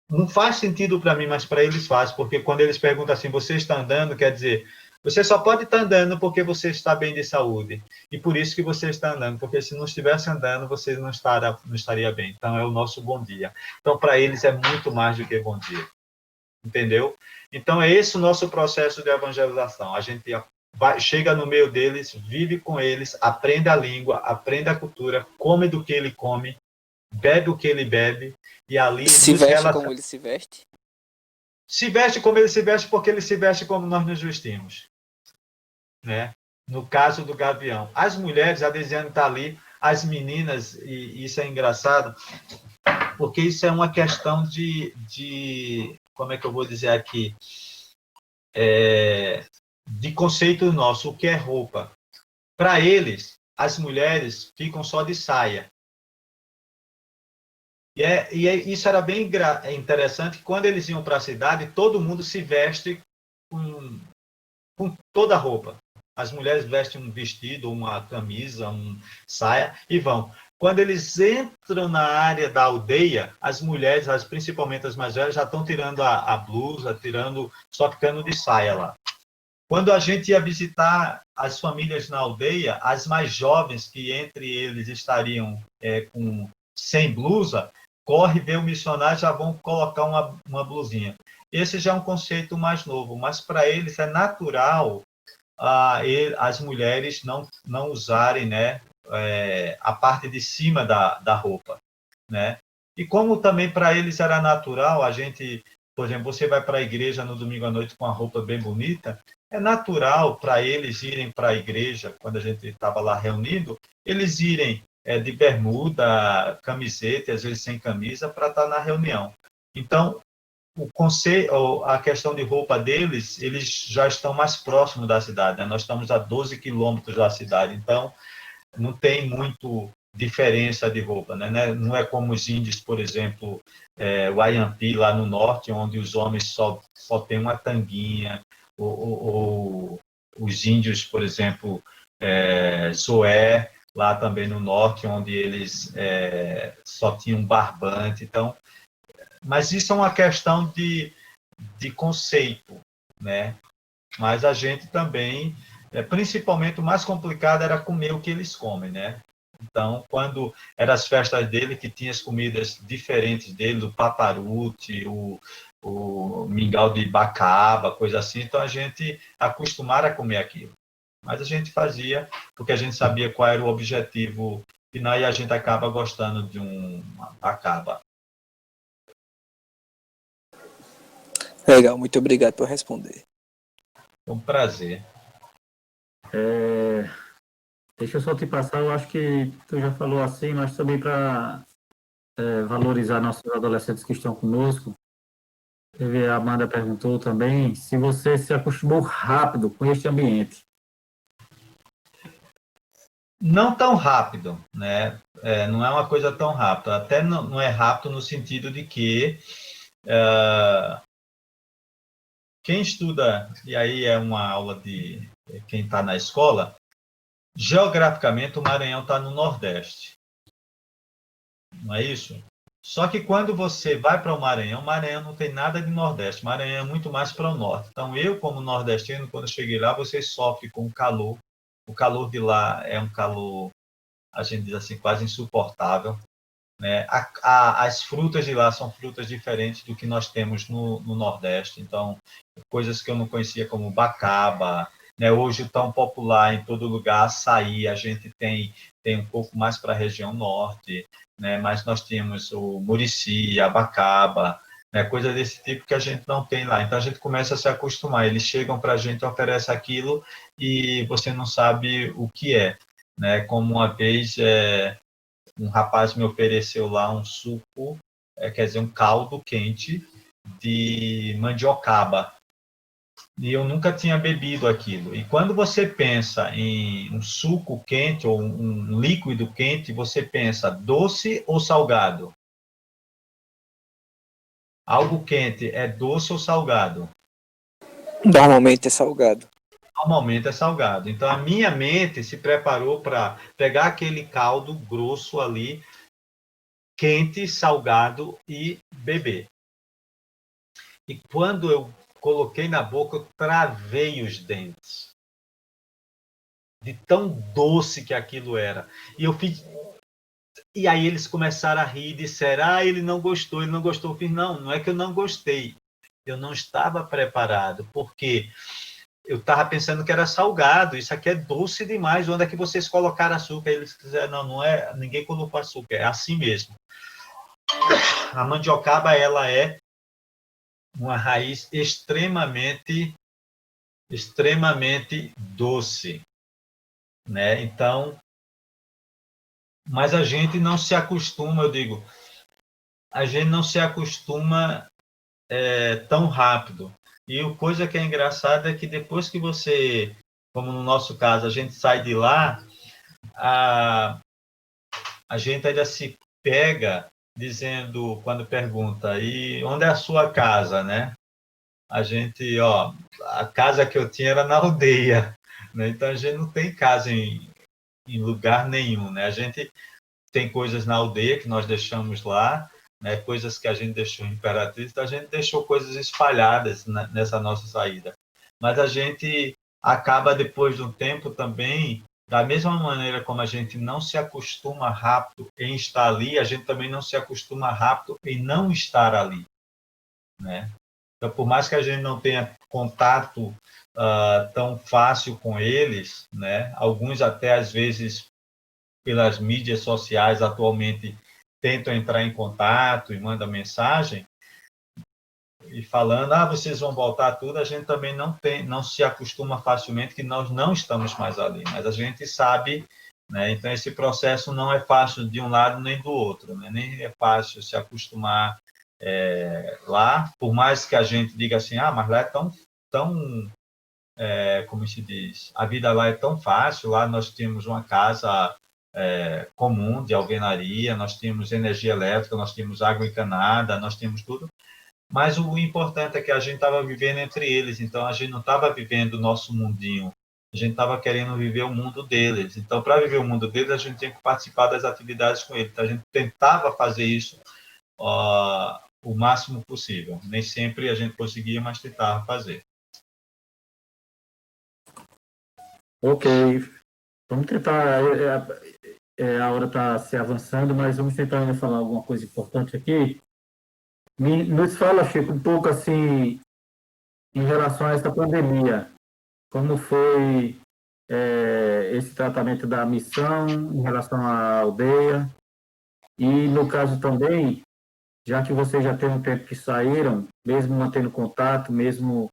não faz sentido para mim, mas para eles faz, porque quando eles perguntam assim, você está andando, quer dizer, você só pode estar andando porque você está bem de saúde, e por isso que você está andando, porque se não estivesse andando, você não estaria bem. Então, é o nosso bom dia. Então, para eles é muito mais do que bom dia. Entendeu? Então, é esse o nosso processo de evangelização. A gente chega no meio deles, vive com eles, aprende a língua, aprende a cultura, come do que ele come, bebe o que ele bebe, e ali se veste como ele se veste? Se veste como ele se veste, porque ele se veste como nós nos vestimos, né? No caso do Gavião. As mulheres, a Desiane está ali, as meninas, e isso é engraçado, porque isso é uma questão de como é que eu vou dizer aqui, de conceito nosso, o que é roupa. Para eles, as mulheres ficam só de saia. Isso era bem interessante, quando eles iam para a cidade, todo mundo se veste com toda a roupa. As mulheres vestem um vestido, uma camisa, saia e vão. Quando eles entram na área da aldeia, as mulheres, principalmente as mais velhas, já estão tirando a blusa, só ficando de saia lá. Quando a gente ia visitar as famílias na aldeia, as mais jovens, que entre eles estariam sem blusa, corre ver o missionário, já vão colocar uma blusinha. Esse já é um conceito mais novo, mas para eles é natural as mulheres não usarem, né, a parte de cima da roupa, né? E como também para eles era natural, a gente, por exemplo, você vai para a igreja no domingo à noite com uma roupa bem bonita, é natural para eles irem para a igreja, quando a gente estava lá reunido, eles irem de bermuda, camiseta, às vezes sem camisa, para estar na reunião. Então, a questão de roupa deles, eles já estão mais próximos da cidade, né? Nós estamos a 12 quilômetros da cidade, então não tem muito diferença de roupa, né? Não é como os índios, por exemplo, o Ayampi, lá no norte, onde os homens só têm uma tanguinha, ou os índios, por exemplo, Zoé, lá também no norte, onde eles só tinham barbante. Então, mas isso é uma questão de conceito, né? Mas a gente também, principalmente o mais complicado era comer o que eles comem, né? Então, quando eram as festas dele, que tinha as comidas diferentes dele, o paparute, o mingau de bacaba, coisa assim, então a gente acostumara a comer aquilo. Mas a gente fazia porque a gente sabia qual era o objetivo final e a gente acaba gostando de uma bacaba. Legal, muito obrigado por responder. É um prazer. Deixa eu só te passar, eu acho que tu já falou assim, mas também para valorizar nossos adolescentes que estão conosco. A Amanda perguntou também se você se acostumou rápido com este ambiente. Não tão rápido, né? Não é uma coisa tão rápida. Até não é rápido no sentido de que quem estuda, e aí é uma aula de quem está na escola, geograficamente o Maranhão está no Nordeste. Não é isso? Só que quando você vai para o Maranhão não tem nada de Nordeste. O Maranhão é muito mais para o Norte. Então, eu, como nordestino, quando cheguei lá, você sofre com o calor. O calor de lá é um calor, a gente diz assim, quase insuportável. Né? As frutas de lá são frutas diferentes do que nós temos no Nordeste. Então, coisas que eu não conhecia como bacaba, né? Hoje tão popular em todo lugar, açaí, a gente tem um pouco mais para a região norte, né? Mas nós tínhamos o murici, a bacaba, né? Coisa desse tipo que a gente não tem lá. Então a gente começa a se acostumar. Eles chegam para a gente, oferecem aquilo e você não sabe o que é, né? Como uma vez um rapaz me ofereceu lá um suco, quer dizer, um caldo quente de mandiocaba. E eu nunca tinha bebido aquilo. E quando você pensa em um suco quente ou um líquido quente, você pensa doce ou salgado? Algo quente é doce ou salgado? Normalmente é salgado. Normalmente é salgado. Então a minha mente se preparou para pegar aquele caldo grosso ali, quente, salgado e beber. E quando eu coloquei na boca, eu travei os dentes. De tão doce que aquilo era. E eu fiz. E aí eles começaram a rir e disseram: ele não gostou, ele não gostou. Eu fiz: não é que eu não gostei. Eu não estava preparado, porque eu estava pensando que era salgado, isso aqui é doce demais, onde é que vocês colocaram açúcar? Eles disseram, não, não é, ninguém colocou açúcar, é assim mesmo. A mandiocaba, ela é uma raiz extremamente doce, né? Então, mas a gente não se acostuma, eu digo, a gente não se acostuma tão rápido. E a coisa que é engraçada é que depois que você, como no nosso caso, a gente sai de lá, a gente ainda se pega dizendo, quando pergunta, e onde é a sua casa, né? A gente, a casa que eu tinha era na aldeia, né? Então a gente não tem casa em lugar nenhum, né? A gente tem coisas na aldeia que nós deixamos lá, né? Coisas que a gente deixou em Imperatriz, então a gente deixou coisas espalhadas nessa nossa saída. Mas a gente acaba, depois de um tempo também, da mesma maneira como a gente não se acostuma rápido em estar ali, a gente também não se acostuma rápido em não estar ali, né? Então, por mais que a gente não tenha contato tão fácil com eles, né? Alguns até às vezes pelas mídias sociais atualmente tentam entrar em contato e mandam mensagem e falando, vocês vão voltar tudo, a gente também não se acostuma facilmente que nós não estamos mais ali, mas a gente sabe, né? Então esse processo não é fácil de um lado nem do outro, né? Nem é fácil se acostumar lá, por mais que a gente diga assim, mas lá é tão como se diz, a vida lá é tão fácil, lá nós temos uma casa comum de alvenaria, nós temos energia elétrica, nós temos água encanada, nós temos tudo, mas o importante é que a gente estava vivendo entre eles, então a gente não estava vivendo o nosso mundinho, a gente estava querendo viver o mundo deles, então para viver o mundo deles a gente tinha que participar das atividades com eles, então a gente tentava fazer isso o máximo possível, nem sempre a gente conseguia, mas tentava fazer. Ok, vamos tentar, a hora está se avançando, mas vamos tentar ainda falar alguma coisa importante aqui. Nos fala, Chico, um pouco assim, em relação a essa pandemia, como foi esse tratamento da missão em relação à aldeia, e no caso também, já que vocês já tem um tempo que saíram, mesmo mantendo contato, mesmo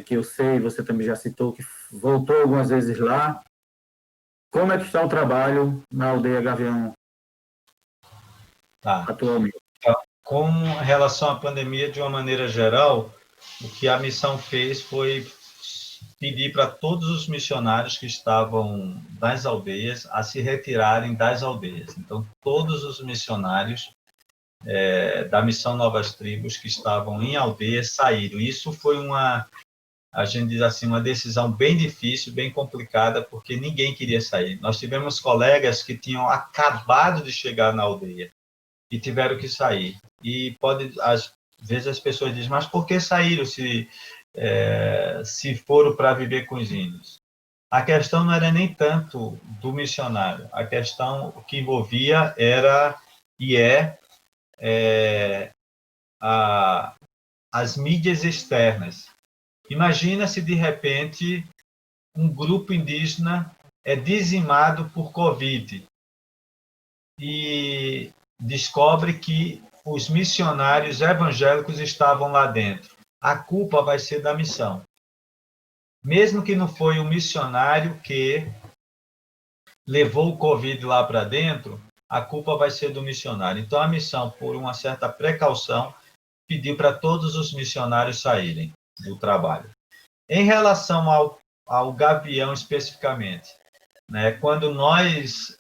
que eu sei, você também já citou que voltou algumas vezes lá, como é que está o trabalho na aldeia Gavião atualmente? Com relação à pandemia, de uma maneira geral, o que a missão fez foi pedir para todos os missionários que estavam nas aldeias a se retirarem das aldeias. Então, todos os missionários da missão Novas Tribos que estavam em aldeias saíram. Isso foi a gente diz assim, uma decisão bem difícil, bem complicada, porque ninguém queria sair. Nós tivemos colegas que tinham acabado de chegar na aldeia e tiveram que sair. E às vezes as pessoas dizem, mas por que saíram se foram para viver com os índios? A questão não era nem tanto do missionário, a questão que envolvia era e as mídias externas. Imagina se de repente um grupo indígena é dizimado por Covid e descobre que os missionários evangélicos estavam lá dentro. A culpa vai ser da missão. Mesmo que não foi o missionário que levou o Covid lá para dentro, a culpa vai ser do missionário. Então, a missão, por uma certa precaução, pediu para todos os missionários saírem do trabalho. Em relação ao Gavião especificamente, né, quando nós,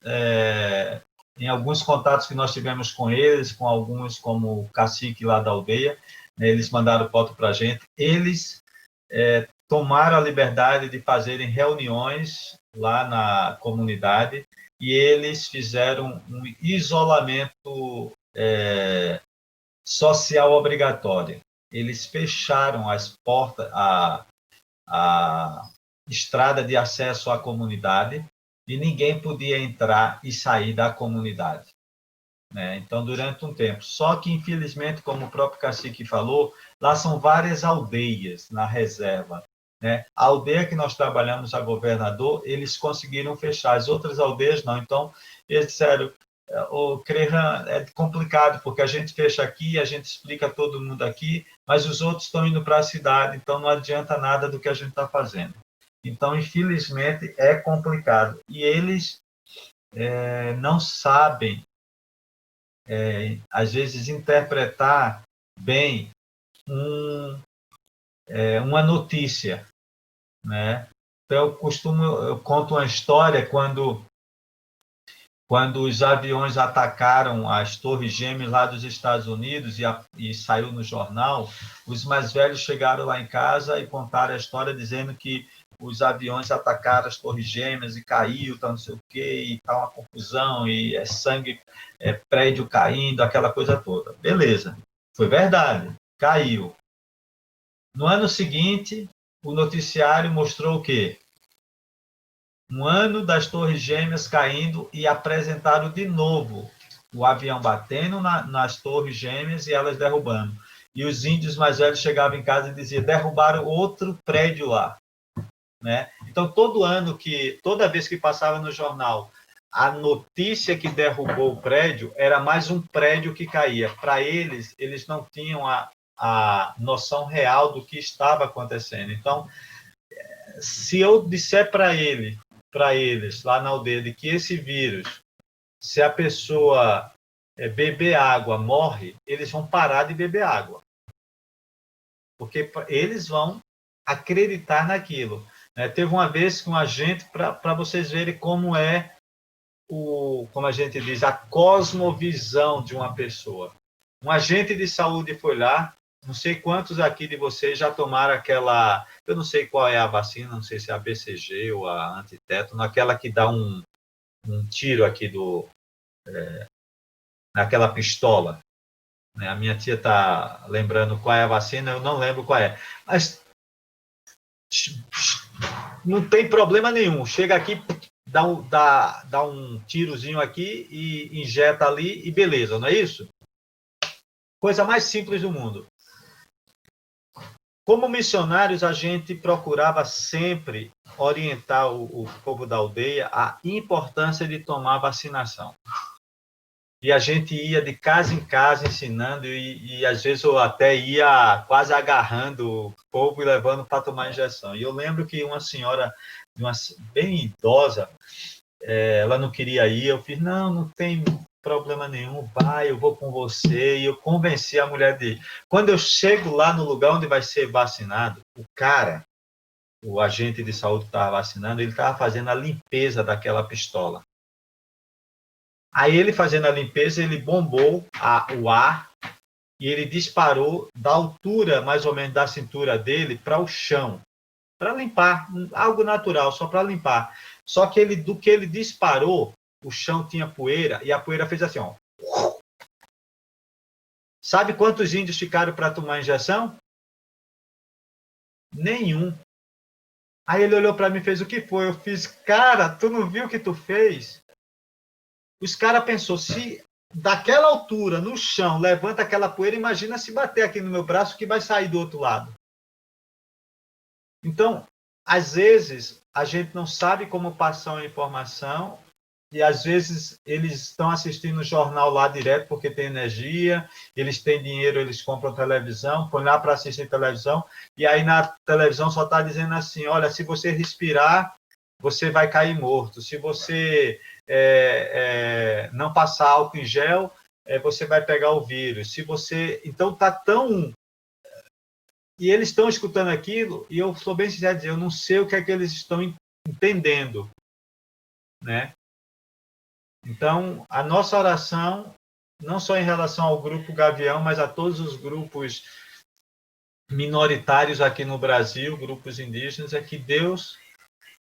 em alguns contatos que nós tivemos com eles, com alguns como o cacique lá da aldeia, né, eles mandaram foto para a gente, eles tomaram a liberdade de fazerem reuniões lá na comunidade e eles fizeram um isolamento social obrigatório. Eles fecharam as portas, a estrada de acesso à comunidade e ninguém podia entrar e sair da comunidade, né? Então, durante um tempo. Só que, infelizmente, como o próprio cacique falou, lá são várias aldeias na reserva. né? A aldeia que nós trabalhamos, a Governador, eles conseguiram fechar, as outras aldeias não. Então, eles disseram, o CREHAN é complicado, porque a gente fecha aqui, a gente explica a todo mundo aqui, mas os outros estão indo para a cidade, então não adianta nada do que a gente está fazendo. Então, infelizmente, é complicado. E eles não sabem, às vezes, interpretar bem uma notícia, né? Então, eu conto uma história quando os aviões atacaram as Torres Gêmeas lá dos Estados Unidos e saiu no jornal, os mais velhos chegaram lá em casa e contaram a história dizendo que os aviões atacaram as Torres Gêmeas e caiu, tá não sei o quê, e tá uma confusão, e sangue, prédio caindo, aquela coisa toda. Beleza, foi verdade, caiu. No ano seguinte, o noticiário mostrou o quê? Um ano das Torres Gêmeas caindo e apresentaram de novo o avião batendo nas Torres Gêmeas e elas derrubando. E os índios mais velhos chegavam em casa e diziam, derrubaram outro prédio lá. Né? Então, toda vez que passava no jornal, a notícia que derrubou o prédio era mais um prédio que caía. Para eles não tinham a noção real do que estava acontecendo. Então, se eu disser para eles, lá na aldeia, de que esse vírus, se a pessoa beber água, morre, eles vão parar de beber água. Porque eles vão acreditar naquilo. Teve uma vez que um agente, para vocês verem como é, como a gente diz, a cosmovisão de uma pessoa. Um agente de saúde foi lá, não sei quantos aqui de vocês já tomaram aquela, eu não sei qual é a vacina, não sei se é a BCG ou a antitétano, aquela que dá um tiro aqui naquela pistola. A minha tia está lembrando qual é a vacina, eu não lembro qual é. Mas não tem problema nenhum. Chega aqui, dá um tirozinho aqui e injeta ali e beleza, não é isso? Coisa mais simples do mundo. Como missionários, a gente procurava sempre orientar o povo da aldeia a importância de tomar vacinação. E a gente ia de casa em casa ensinando e às vezes eu até ia quase agarrando o povo e levando para tomar injeção. E eu lembro que uma senhora, bem idosa, ela não queria ir, eu fiz, não tem problema nenhum, vai, eu vou com você, e eu convenci a mulher de ir. Quando eu chego lá no lugar onde vai ser vacinado, o agente de saúde que estava vacinando, ele estava fazendo a limpeza daquela pistola. Aí ele fazendo a limpeza, ele bombou o ar e ele disparou da altura, mais ou menos, da cintura dele para o chão, para limpar, algo natural, só para limpar. Só que do que ele disparou, o chão tinha poeira e a poeira fez assim, ó. Sabe quantos índios ficaram para tomar injeção? Nenhum. Aí ele olhou para mim e fez, o que foi? Eu fiz, cara, tu não viu o que tu fez? Os caras pensou, se daquela altura, no chão, levanta aquela poeira, imagina se bater aqui no meu braço, que vai sair do outro lado. Então, às vezes, a gente não sabe como passar a informação e, às vezes, eles estão assistindo o jornal lá direto porque tem energia, eles têm dinheiro, eles compram televisão, põem lá para assistir televisão e aí na televisão só está dizendo assim, olha, se você respirar, você vai cair morto. Se você não passar álcool em gel, você vai pegar o vírus. Se você... Então, está tão... E eles estão escutando aquilo, e eu sou bem sincero a dizer, eu não sei o que é que eles estão entendendo. Né? Então, a nossa oração, não só em relação ao grupo Gavião, mas a todos os grupos minoritários aqui no Brasil, grupos indígenas, é que Deus,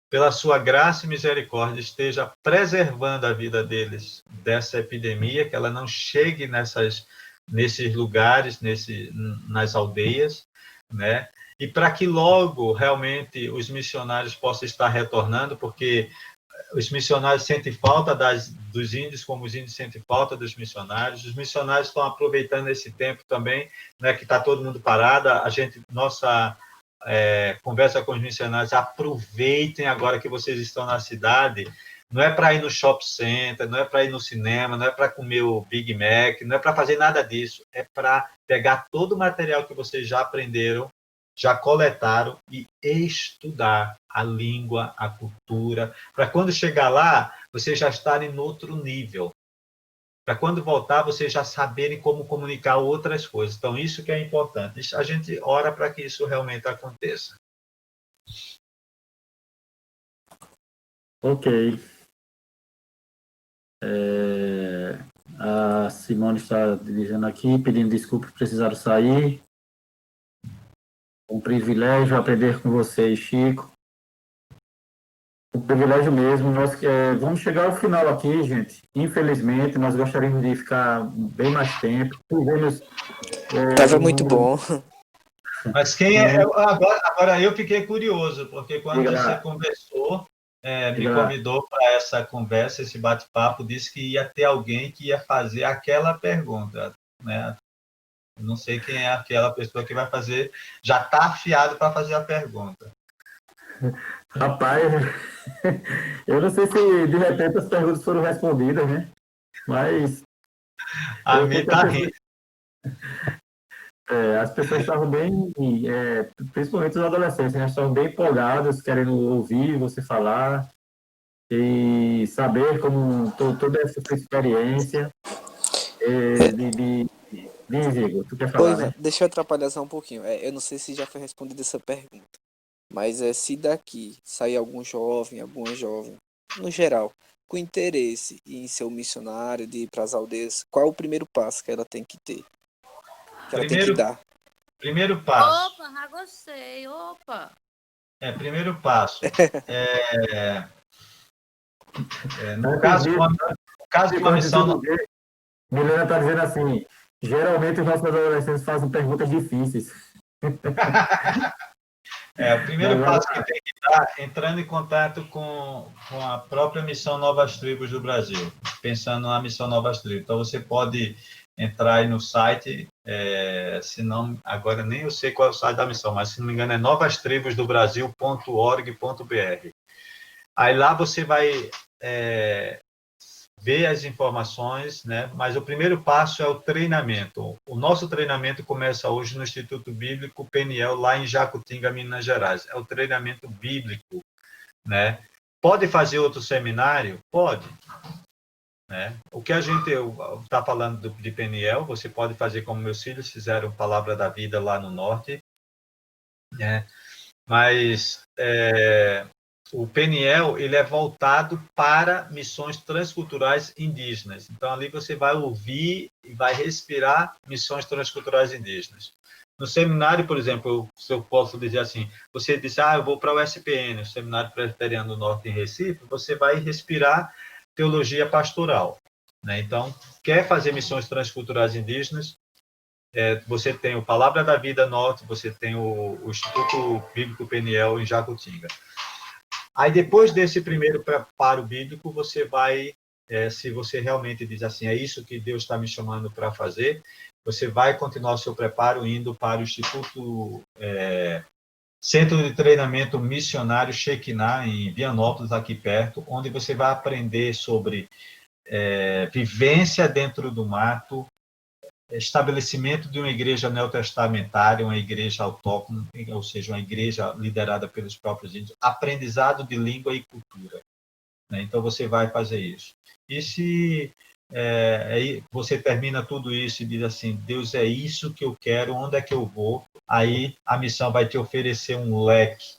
pela sua graça e misericórdia, esteja preservando a vida deles dessa epidemia, que ela não chegue nesses lugares, nas aldeias, né? E para que logo, realmente, os missionários possam estar retornando, porque os missionários sentem falta dos índios, como os índios sentem falta dos missionários. Os missionários estão aproveitando esse tempo também, né, que está todo mundo parado. conversa com os missionários, aproveitem agora que vocês estão na cidade. Não é para ir no shopping center, não é para ir no cinema, não é para comer o Big Mac, não é para fazer nada disso. É para pegar todo o material que vocês já aprenderam, já coletaram e estudar a língua, a cultura, para quando chegar lá, vocês já estarem em outro nível. Para quando voltar, vocês já saberem como comunicar outras coisas. Então, isso que é importante. A gente ora para que isso realmente aconteça. Ok. A Simone está dizendo aqui, pedindo desculpas, precisaram sair. Um privilégio aprender com vocês, Chico. Um privilégio mesmo. Nós vamos chegar ao final aqui, gente. Infelizmente, nós gostaríamos de ficar bem mais tempo. Estava muito bom. Mas agora eu fiquei curioso, porque quando você conversou, me convidou para essa conversa, esse bate-papo, disse que ia ter alguém que ia fazer aquela pergunta, né? Não sei quem é aquela pessoa que vai fazer, já está afiado para fazer a pergunta. Rapaz, eu não sei se de repente as perguntas foram respondidas, né? Mas a mim está rindo. As pessoas estavam bem, principalmente os adolescentes, né? Estavam bem empolgados, querendo ouvir você falar e saber como toda essa sua experiência. Diz, Igor, tu quer falar, né? Deixa eu atrapalhar só um pouquinho. Eu não sei se já foi respondida essa pergunta, mas se daqui sair alguma jovem, no geral, com interesse em ser um missionário, de ir para as aldeias, qual é o primeiro passo que ela tem que ter? Que ela tem que dar? Primeiro passo. Opa, já gostei, opa. Primeiro passo. No caso de uma missão... Milena está dizendo assim, geralmente os nossos adolescentes fazem perguntas difíceis. O primeiro passo que tem que dar, entrando em contato com a própria Missão Novas Tribos do Brasil, pensando na Missão Novas Tribos. Então, você pode entrar aí no site, se não, agora nem eu sei qual é o site da missão, mas se não me engano é novastribosdobrasil.org.br. Aí lá você vai ver as informações, né? Mas o primeiro passo é o treinamento. O nosso treinamento começa hoje no Instituto Bíblico Peniel, lá em Jacutinga, Minas Gerais. É o treinamento bíblico, né? Pode fazer outro seminário? Pode. Né? O que a gente está falando de Peniel, você pode fazer como meus filhos fizeram Palavra da Vida lá no norte, né? Mas o Peniel ele é voltado para missões transculturais indígenas. Então, ali você vai ouvir e vai respirar missões transculturais indígenas. No seminário, por exemplo, se eu posso dizer assim, você diz, eu vou para o SPN, o Seminário Presbiteriano do Norte em Recife, você vai respirar teologia pastoral. Né? Então, quer fazer missões transculturais indígenas, você tem o Palavra da Vida Norte, você tem o Instituto Bíblico Peniel em Jacutinga. Aí, depois desse primeiro preparo bíblico, você vai, se você realmente diz assim, é isso que Deus está me chamando para fazer, você vai continuar o seu preparo indo para o Instituto Centro de Treinamento Missionário Shekinah, em Vianópolis, aqui perto, onde você vai aprender sobre vivência dentro do mato, estabelecimento de uma igreja neotestamentária, uma igreja autóctone, ou seja, uma igreja liderada pelos próprios índios, aprendizado de língua e cultura. Né? Então, você vai fazer isso. E se você termina tudo isso e diz assim, Deus, é isso que eu quero, onde é que eu vou? Aí a missão vai te oferecer um leque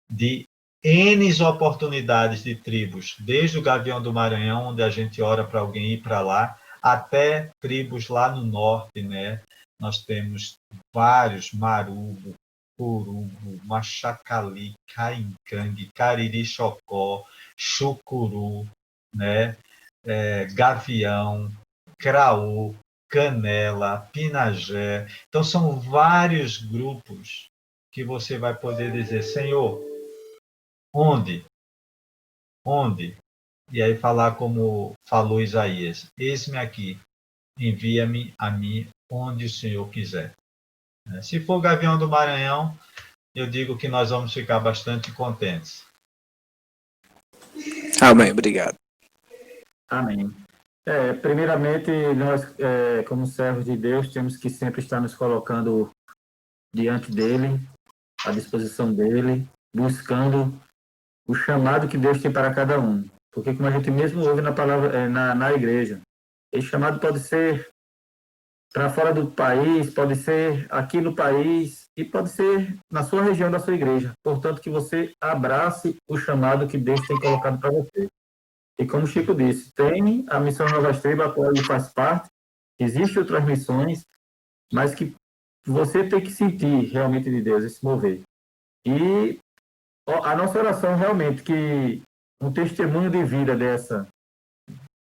de N oportunidades de tribos, desde o Gavião do Maranhão, onde a gente ora para alguém ir para lá, até tribos lá no norte, né? Nós temos vários, Marubo, Curubo, Machacali, Caincangue, Cariri-Chocó, Chucuru, né? Gavião, Craú, Canela, Pinagé. Então, são vários grupos que você vai poder dizer, Senhor, onde? Onde? E aí falar como falou Isaías, eis-me aqui, envia-me a mim onde o Senhor quiser. Se for Gavião do Maranhão, eu digo que nós vamos ficar bastante contentes. Amém, obrigado. Amém. Primeiramente, nós, como servos de Deus, temos que sempre estar nos colocando diante dele, à disposição dele, buscando o chamado que Deus tem para cada um. Porque, como a gente mesmo ouve na palavra, na igreja, esse chamado pode ser para fora do país, pode ser aqui no país e pode ser na sua região da sua igreja. Portanto, que você abrace o chamado que Deus tem colocado para você. E como o Chico disse, tem a missão Nova Estrela, a qual ele faz parte, existem outras missões, mas que você tem que sentir realmente de Deus e se mover. E a nossa oração realmente, que um testemunho de vida dessa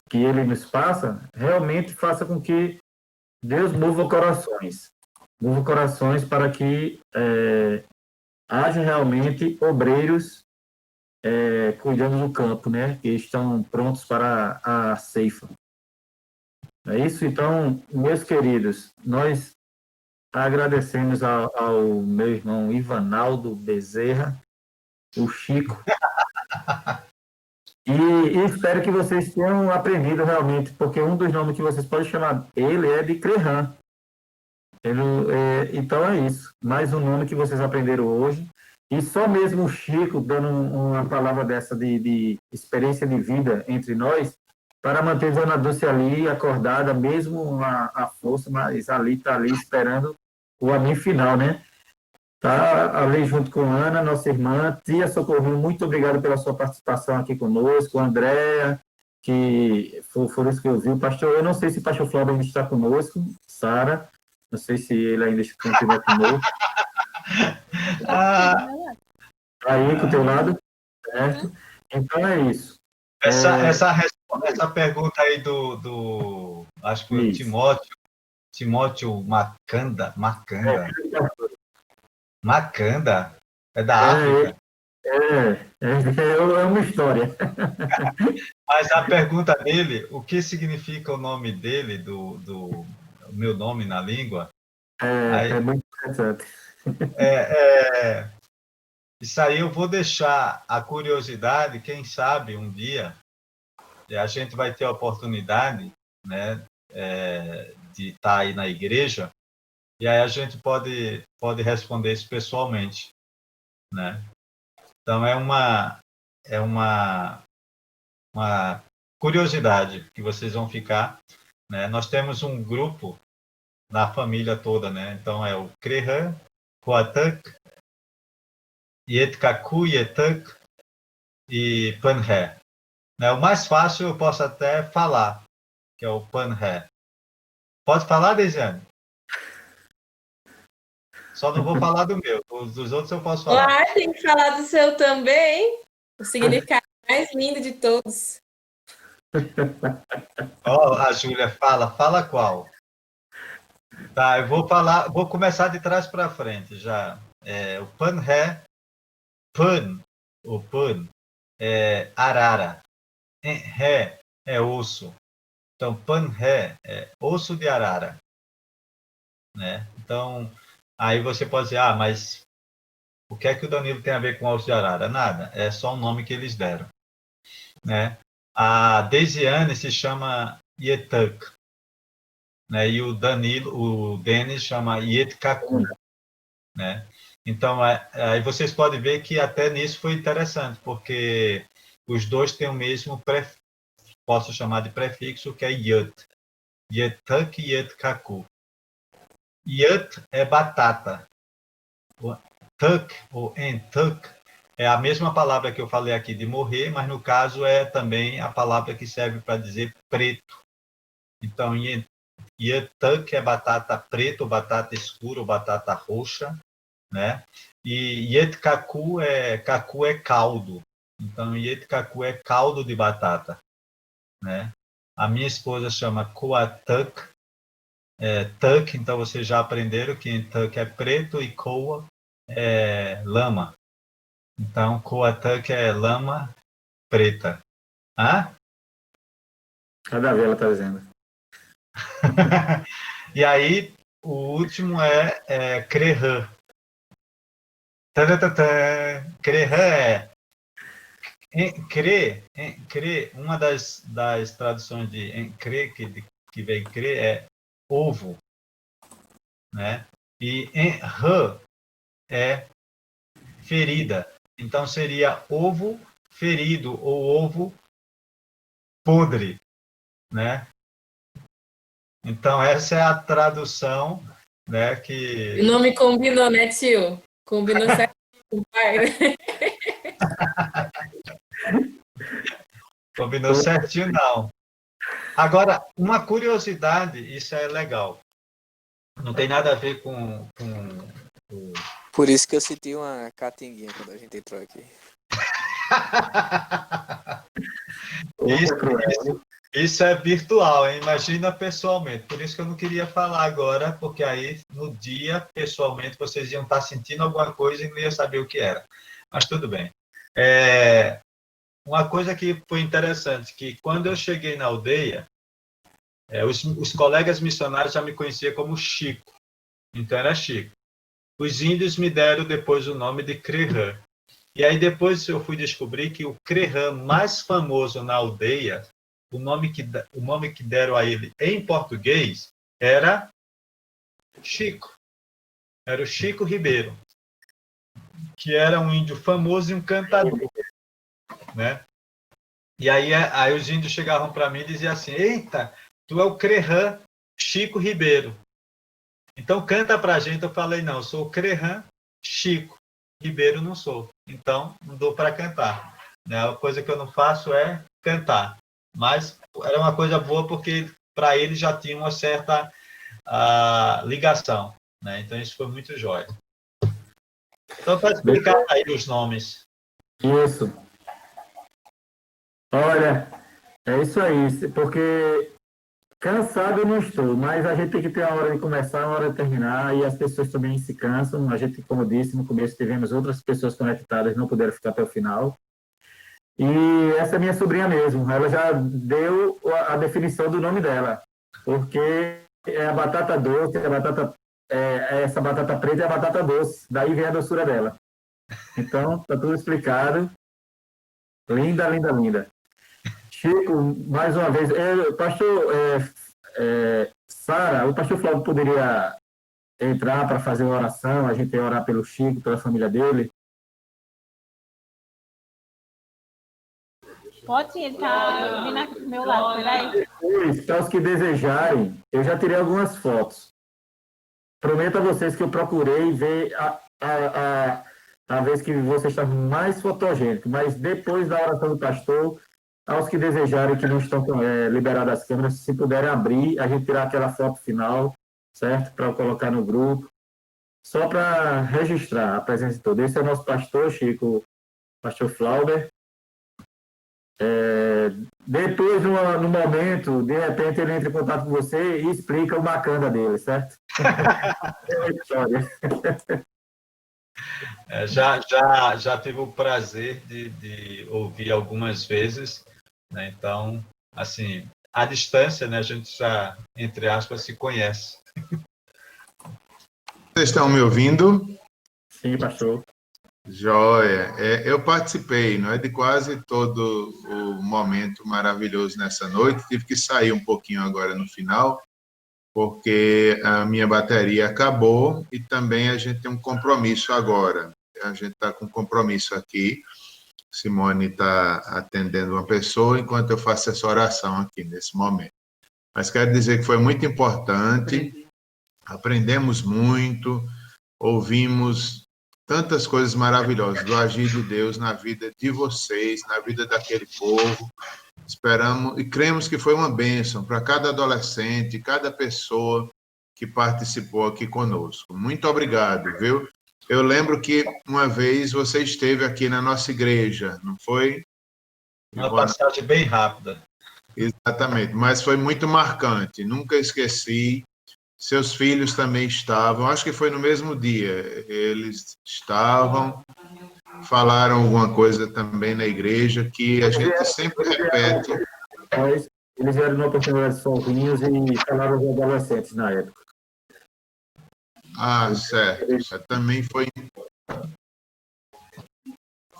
que ele nos passa, realmente faça com que Deus mova corações para que haja realmente obreiros cuidando do campo, né? Que estão prontos para a ceifa. É isso? Então, meus queridos, nós agradecemos ao meu irmão Ivanaldo Bezerra, o Chico, e espero que vocês tenham aprendido realmente, porque um dos nomes que vocês podem chamar ele é de Crehan. Então é isso. Mais um nome que vocês aprenderam hoje. E só mesmo o Chico dando uma palavra dessa de experiência de vida entre nós, para manter a Dona Dulce ali acordada, mesmo a força, mas ali está ali esperando o amém final, né? Tá ali junto com a Ana, nossa irmã. Tia Socorrinho, muito obrigado pela sua participação aqui conosco. Andréa, que foi isso que eu vi. O pastor, eu não sei se o pastor Flávio ainda está conosco. Sara, não sei se ele ainda continua conosco. Aí, com o teu lado, certo? Então é isso. Essa pergunta aí acho que foi o Timóteo Macanda, é da África. É uma história. Mas a pergunta dele, o que significa o nome dele, o meu nome na língua? É muito interessante. Isso aí eu vou deixar a curiosidade, quem sabe um dia a gente vai ter a oportunidade, né, de estar aí na igreja, e aí a gente pode responder isso pessoalmente, né? Então é uma curiosidade que vocês vão ficar, né? Nós temos um grupo na família toda, né? Então é o Crehan, Coatak, Yetkaku, Yetak e Panré. O mais fácil eu posso até falar, que é o Panré. Pode falar, Deisiane? Só não vou falar do meu, dos outros eu posso falar. Claro, tem que falar do seu também. O significado mais lindo de todos. A Júlia fala qual? Tá, eu vou começar de trás para frente já. O Panré, o pan é arara, ré é osso. Então, Panré é osso de arara, né? Então, aí você pode dizer, mas o que é que o Danilo tem a ver com osso de arara? Nada, é só um nome que eles deram, né? A Deisiane se chama Yetuk, né? E o Denis chama Yetkaku, né? Então, aí vocês podem ver que até nisso foi interessante, porque os dois têm o mesmo posso chamar de prefixo, que é Yut. Yetuk e Yetkaku. Yut é batata. Tuk, ou entuk, é a mesma palavra que eu falei aqui de morrer, mas no caso é também a palavra que serve para dizer preto. Então, Yetuk é batata preta, ou batata escura, ou batata roxa, né? E Yetkaku kaku é caldo. Então, Yetkaku é caldo de batata, né? A minha esposa chama Coatuk, Tuk, então vocês já aprenderam que Tuk é preto e Coa é lama. Então, Coatuk é lama preta. Hã? Cada vez ela está dizendo. E aí, o último é Crehan. Crerã cre, uma das traduções de cre, que vem cre, é ovo, né? E rã é ferida. Então seria ovo ferido ou ovo podre, né? Então essa é a tradução, né, que O nome combinou, né, tio? Combinou certo com o pai, né? combinou certinho, não. Agora, uma curiosidade, isso é legal. Não tem nada a ver com Por isso que eu senti uma catinguinha quando a gente entrou aqui. Isso é virtual, hein? Imagina pessoalmente. Por isso que eu não queria falar agora, porque aí no dia, pessoalmente, vocês iam estar sentindo alguma coisa e não iam saber o que era. Mas tudo bem. Uma coisa que foi interessante, que quando eu cheguei na aldeia, os colegas missionários já me conheciam como Chico. Então era Chico. Os índios me deram depois o nome de Crerã. E aí depois eu fui descobrir que o Crerã mais famoso na aldeia, o nome que deram a ele em português era Chico. Era o Chico Ribeiro, que era um índio famoso e um cantador, né? E aí os índios chegavam para mim e diziam assim: eita, tu é o Crerã Chico Ribeiro. Então canta para a gente. Eu falei: não, eu sou o Crerã Chico Ribeiro, não sou. Então não dou para cantar. Né? A coisa que eu não faço é cantar. Mas era uma coisa boa porque para ele já tinha uma certa ligação. Né? Então isso foi muito jóia. Então está explicado aí os nomes. Isso. Olha, é isso aí, porque cansado eu não estou, mas a gente tem que ter a hora de começar, a hora de terminar, e as pessoas também se cansam. A gente, como eu disse, no começo tivemos outras pessoas conectadas, não puderam ficar até o final. E essa é minha sobrinha mesmo, ela já deu a definição do nome dela, porque é a batata doce, essa batata preta é a batata doce, daí vem a doçura dela. Então, tá tudo explicado. Linda, linda, linda. Chico, mais uma vez, pastor Sara, o pastor Flávio poderia entrar para fazer uma oração, a gente ia orar pelo Chico, pela família dele. Pode, ele está vindo aqui do meu lado, peraí. Depois, para os que desejarem, eu já tirei algumas fotos. Prometo a vocês que eu procurei ver a vez que você está mais fotogênico, mas depois da oração do pastor, aos que desejarem, que não estão liberadas as câmeras, se puderem abrir, a gente tirar aquela foto final, certo? Para colocar no grupo, só para registrar a presença de todos. Esse é o nosso pastor, Chico, pastor Flauber. Depois, no momento, de repente, ele entra em contato com você e explica o macanda dele, certo? É uma história. Já tive o prazer de ouvir algumas vezes, né? Então, assim, à distância, né, a gente já, entre aspas, se conhece. Vocês estão me ouvindo? Sim, pastor. Joia. Eu participei, não é, de quase todo o momento maravilhoso nessa noite. Tive que sair um pouquinho agora no final, porque a minha bateria acabou e também a gente tem um compromisso agora. A gente está com um compromisso aqui. Simone está atendendo uma pessoa enquanto eu faço essa oração aqui nesse momento. Mas quero dizer que foi muito importante, aprendemos muito, ouvimos tantas coisas maravilhosas do agir de Deus na vida de vocês, na vida daquele povo. Esperamos e cremos que foi uma bênção para cada adolescente, cada pessoa que participou aqui conosco. Muito obrigado, viu? Eu lembro que uma vez você esteve aqui na nossa igreja, não foi? Uma passagem bem rápida. Exatamente, mas foi muito marcante, nunca esqueci. Seus filhos também estavam, acho que foi no mesmo dia, eles estavam, falaram alguma coisa também na igreja, que a gente sempre repete. Eles vieram numa oportunidade sozinhos e falaram aos adolescentes na época. Ah, certo. Também foi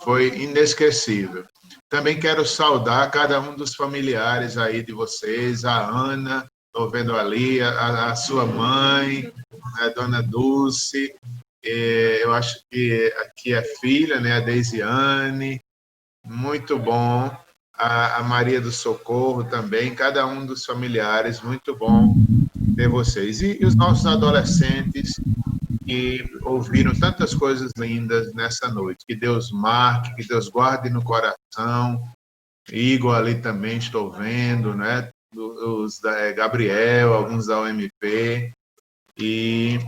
foi inesquecível. Também quero saudar cada um dos familiares aí de vocês, a Ana, estou vendo ali, a sua mãe, a dona Dulce, eu acho que aqui é filha, né, a Deisiane, muito bom, a Maria do Socorro também, cada um dos familiares, muito bom ter vocês. E os nossos adolescentes que ouviram tantas coisas lindas nessa noite, que Deus marque, que Deus guarde no coração. Igor ali também estou vendo, né? Os da Gabriel, alguns da OMP, e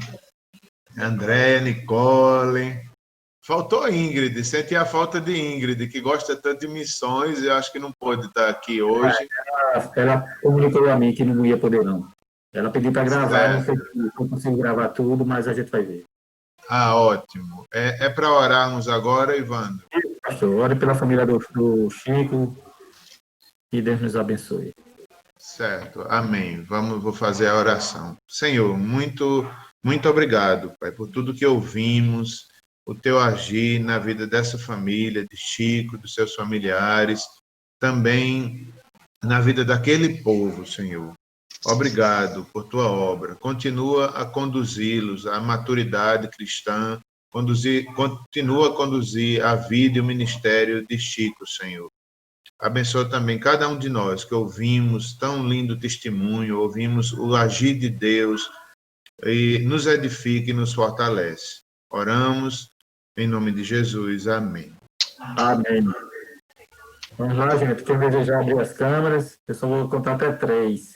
André, Nicole. Faltou a Ingrid, senti a falta de Ingrid, que gosta tanto de missões, e eu acho que não pôde estar aqui hoje. Ela comunicou a mim que não ia poder, não. Ela pediu para gravar, não sei se eu consigo gravar tudo, mas a gente vai ver. Ah, ótimo. É para orarmos agora, Ivandro? Pastor, ore pela família do Chico, e Deus nos abençoe. Certo, amém. Vou fazer a oração. Senhor, muito obrigado, Pai, por tudo que ouvimos, o teu agir na vida dessa família, de Chico, dos seus familiares, também na vida daquele povo, Senhor. Obrigado por tua obra. Continua a conduzi-los à maturidade cristã, continua a conduzir a vida e o ministério de Chico, Senhor. Abençoa também cada um de nós que ouvimos tão lindo testemunho, ouvimos o agir de Deus, e nos edifica e nos fortalece. Oramos em nome de Jesus. Amém. Amém. Vamos lá, gente. Quem desejar abrir as câmeras, eu só vou contar até 3.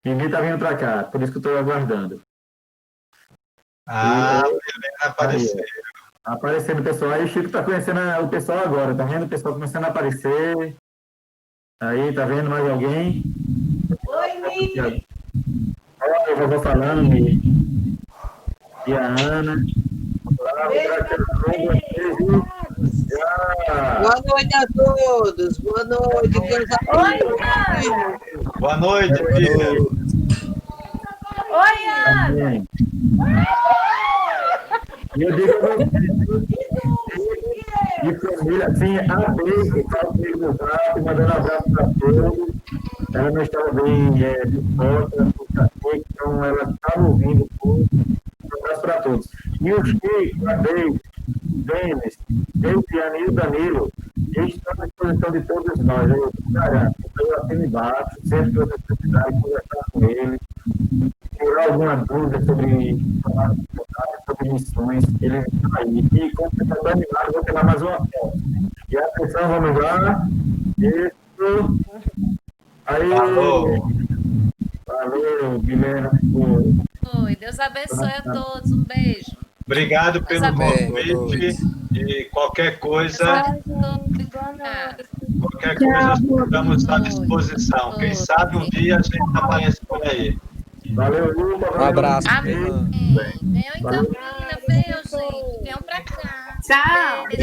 Ninguém está vindo para cá, por isso que eu estou aguardando. Beleza, apareceu. Aparecendo o pessoal. Aí o Chico está conhecendo o pessoal agora, tá vendo? O pessoal começando a aparecer. Aí, tá vendo mais alguém? Oi, Mimi. Olha, eu vou falando, Mimi. E a Ana. Boa noite a todos. Boa noite. Deus Oi, Boa noite, filha. Oi, Ana. E eu digo de família, assim, a Beijo, que está comigo no zap, mandando abraço para todos. Ela não estava bem disposta, então ela estava ouvindo tudo. Um abraço para todos. E o Chico, a Beijo, Denis, Deisiane e o Danilo, eles estão à disposição de todos nós. Eu garanto, eu assino embaixo, sempre que vocês precisarem conversar com eles, tirar alguma dúvida sobre missões, ele está aí. E como você está animado, vou pegar mais uma foto. E atenção, vamos lá. Isso. Aí. Valeu, Guilherme. Oi, Deus abençoe a todos. Um beijo. Obrigado pelo convite. E qualquer coisa, estamos à disposição. Quem sabe um dia a gente aparece por aí. Valeu, Lupa. Um abraço. Amém. Venham em Campina, venham, gente. Venham pra cá. Tchau.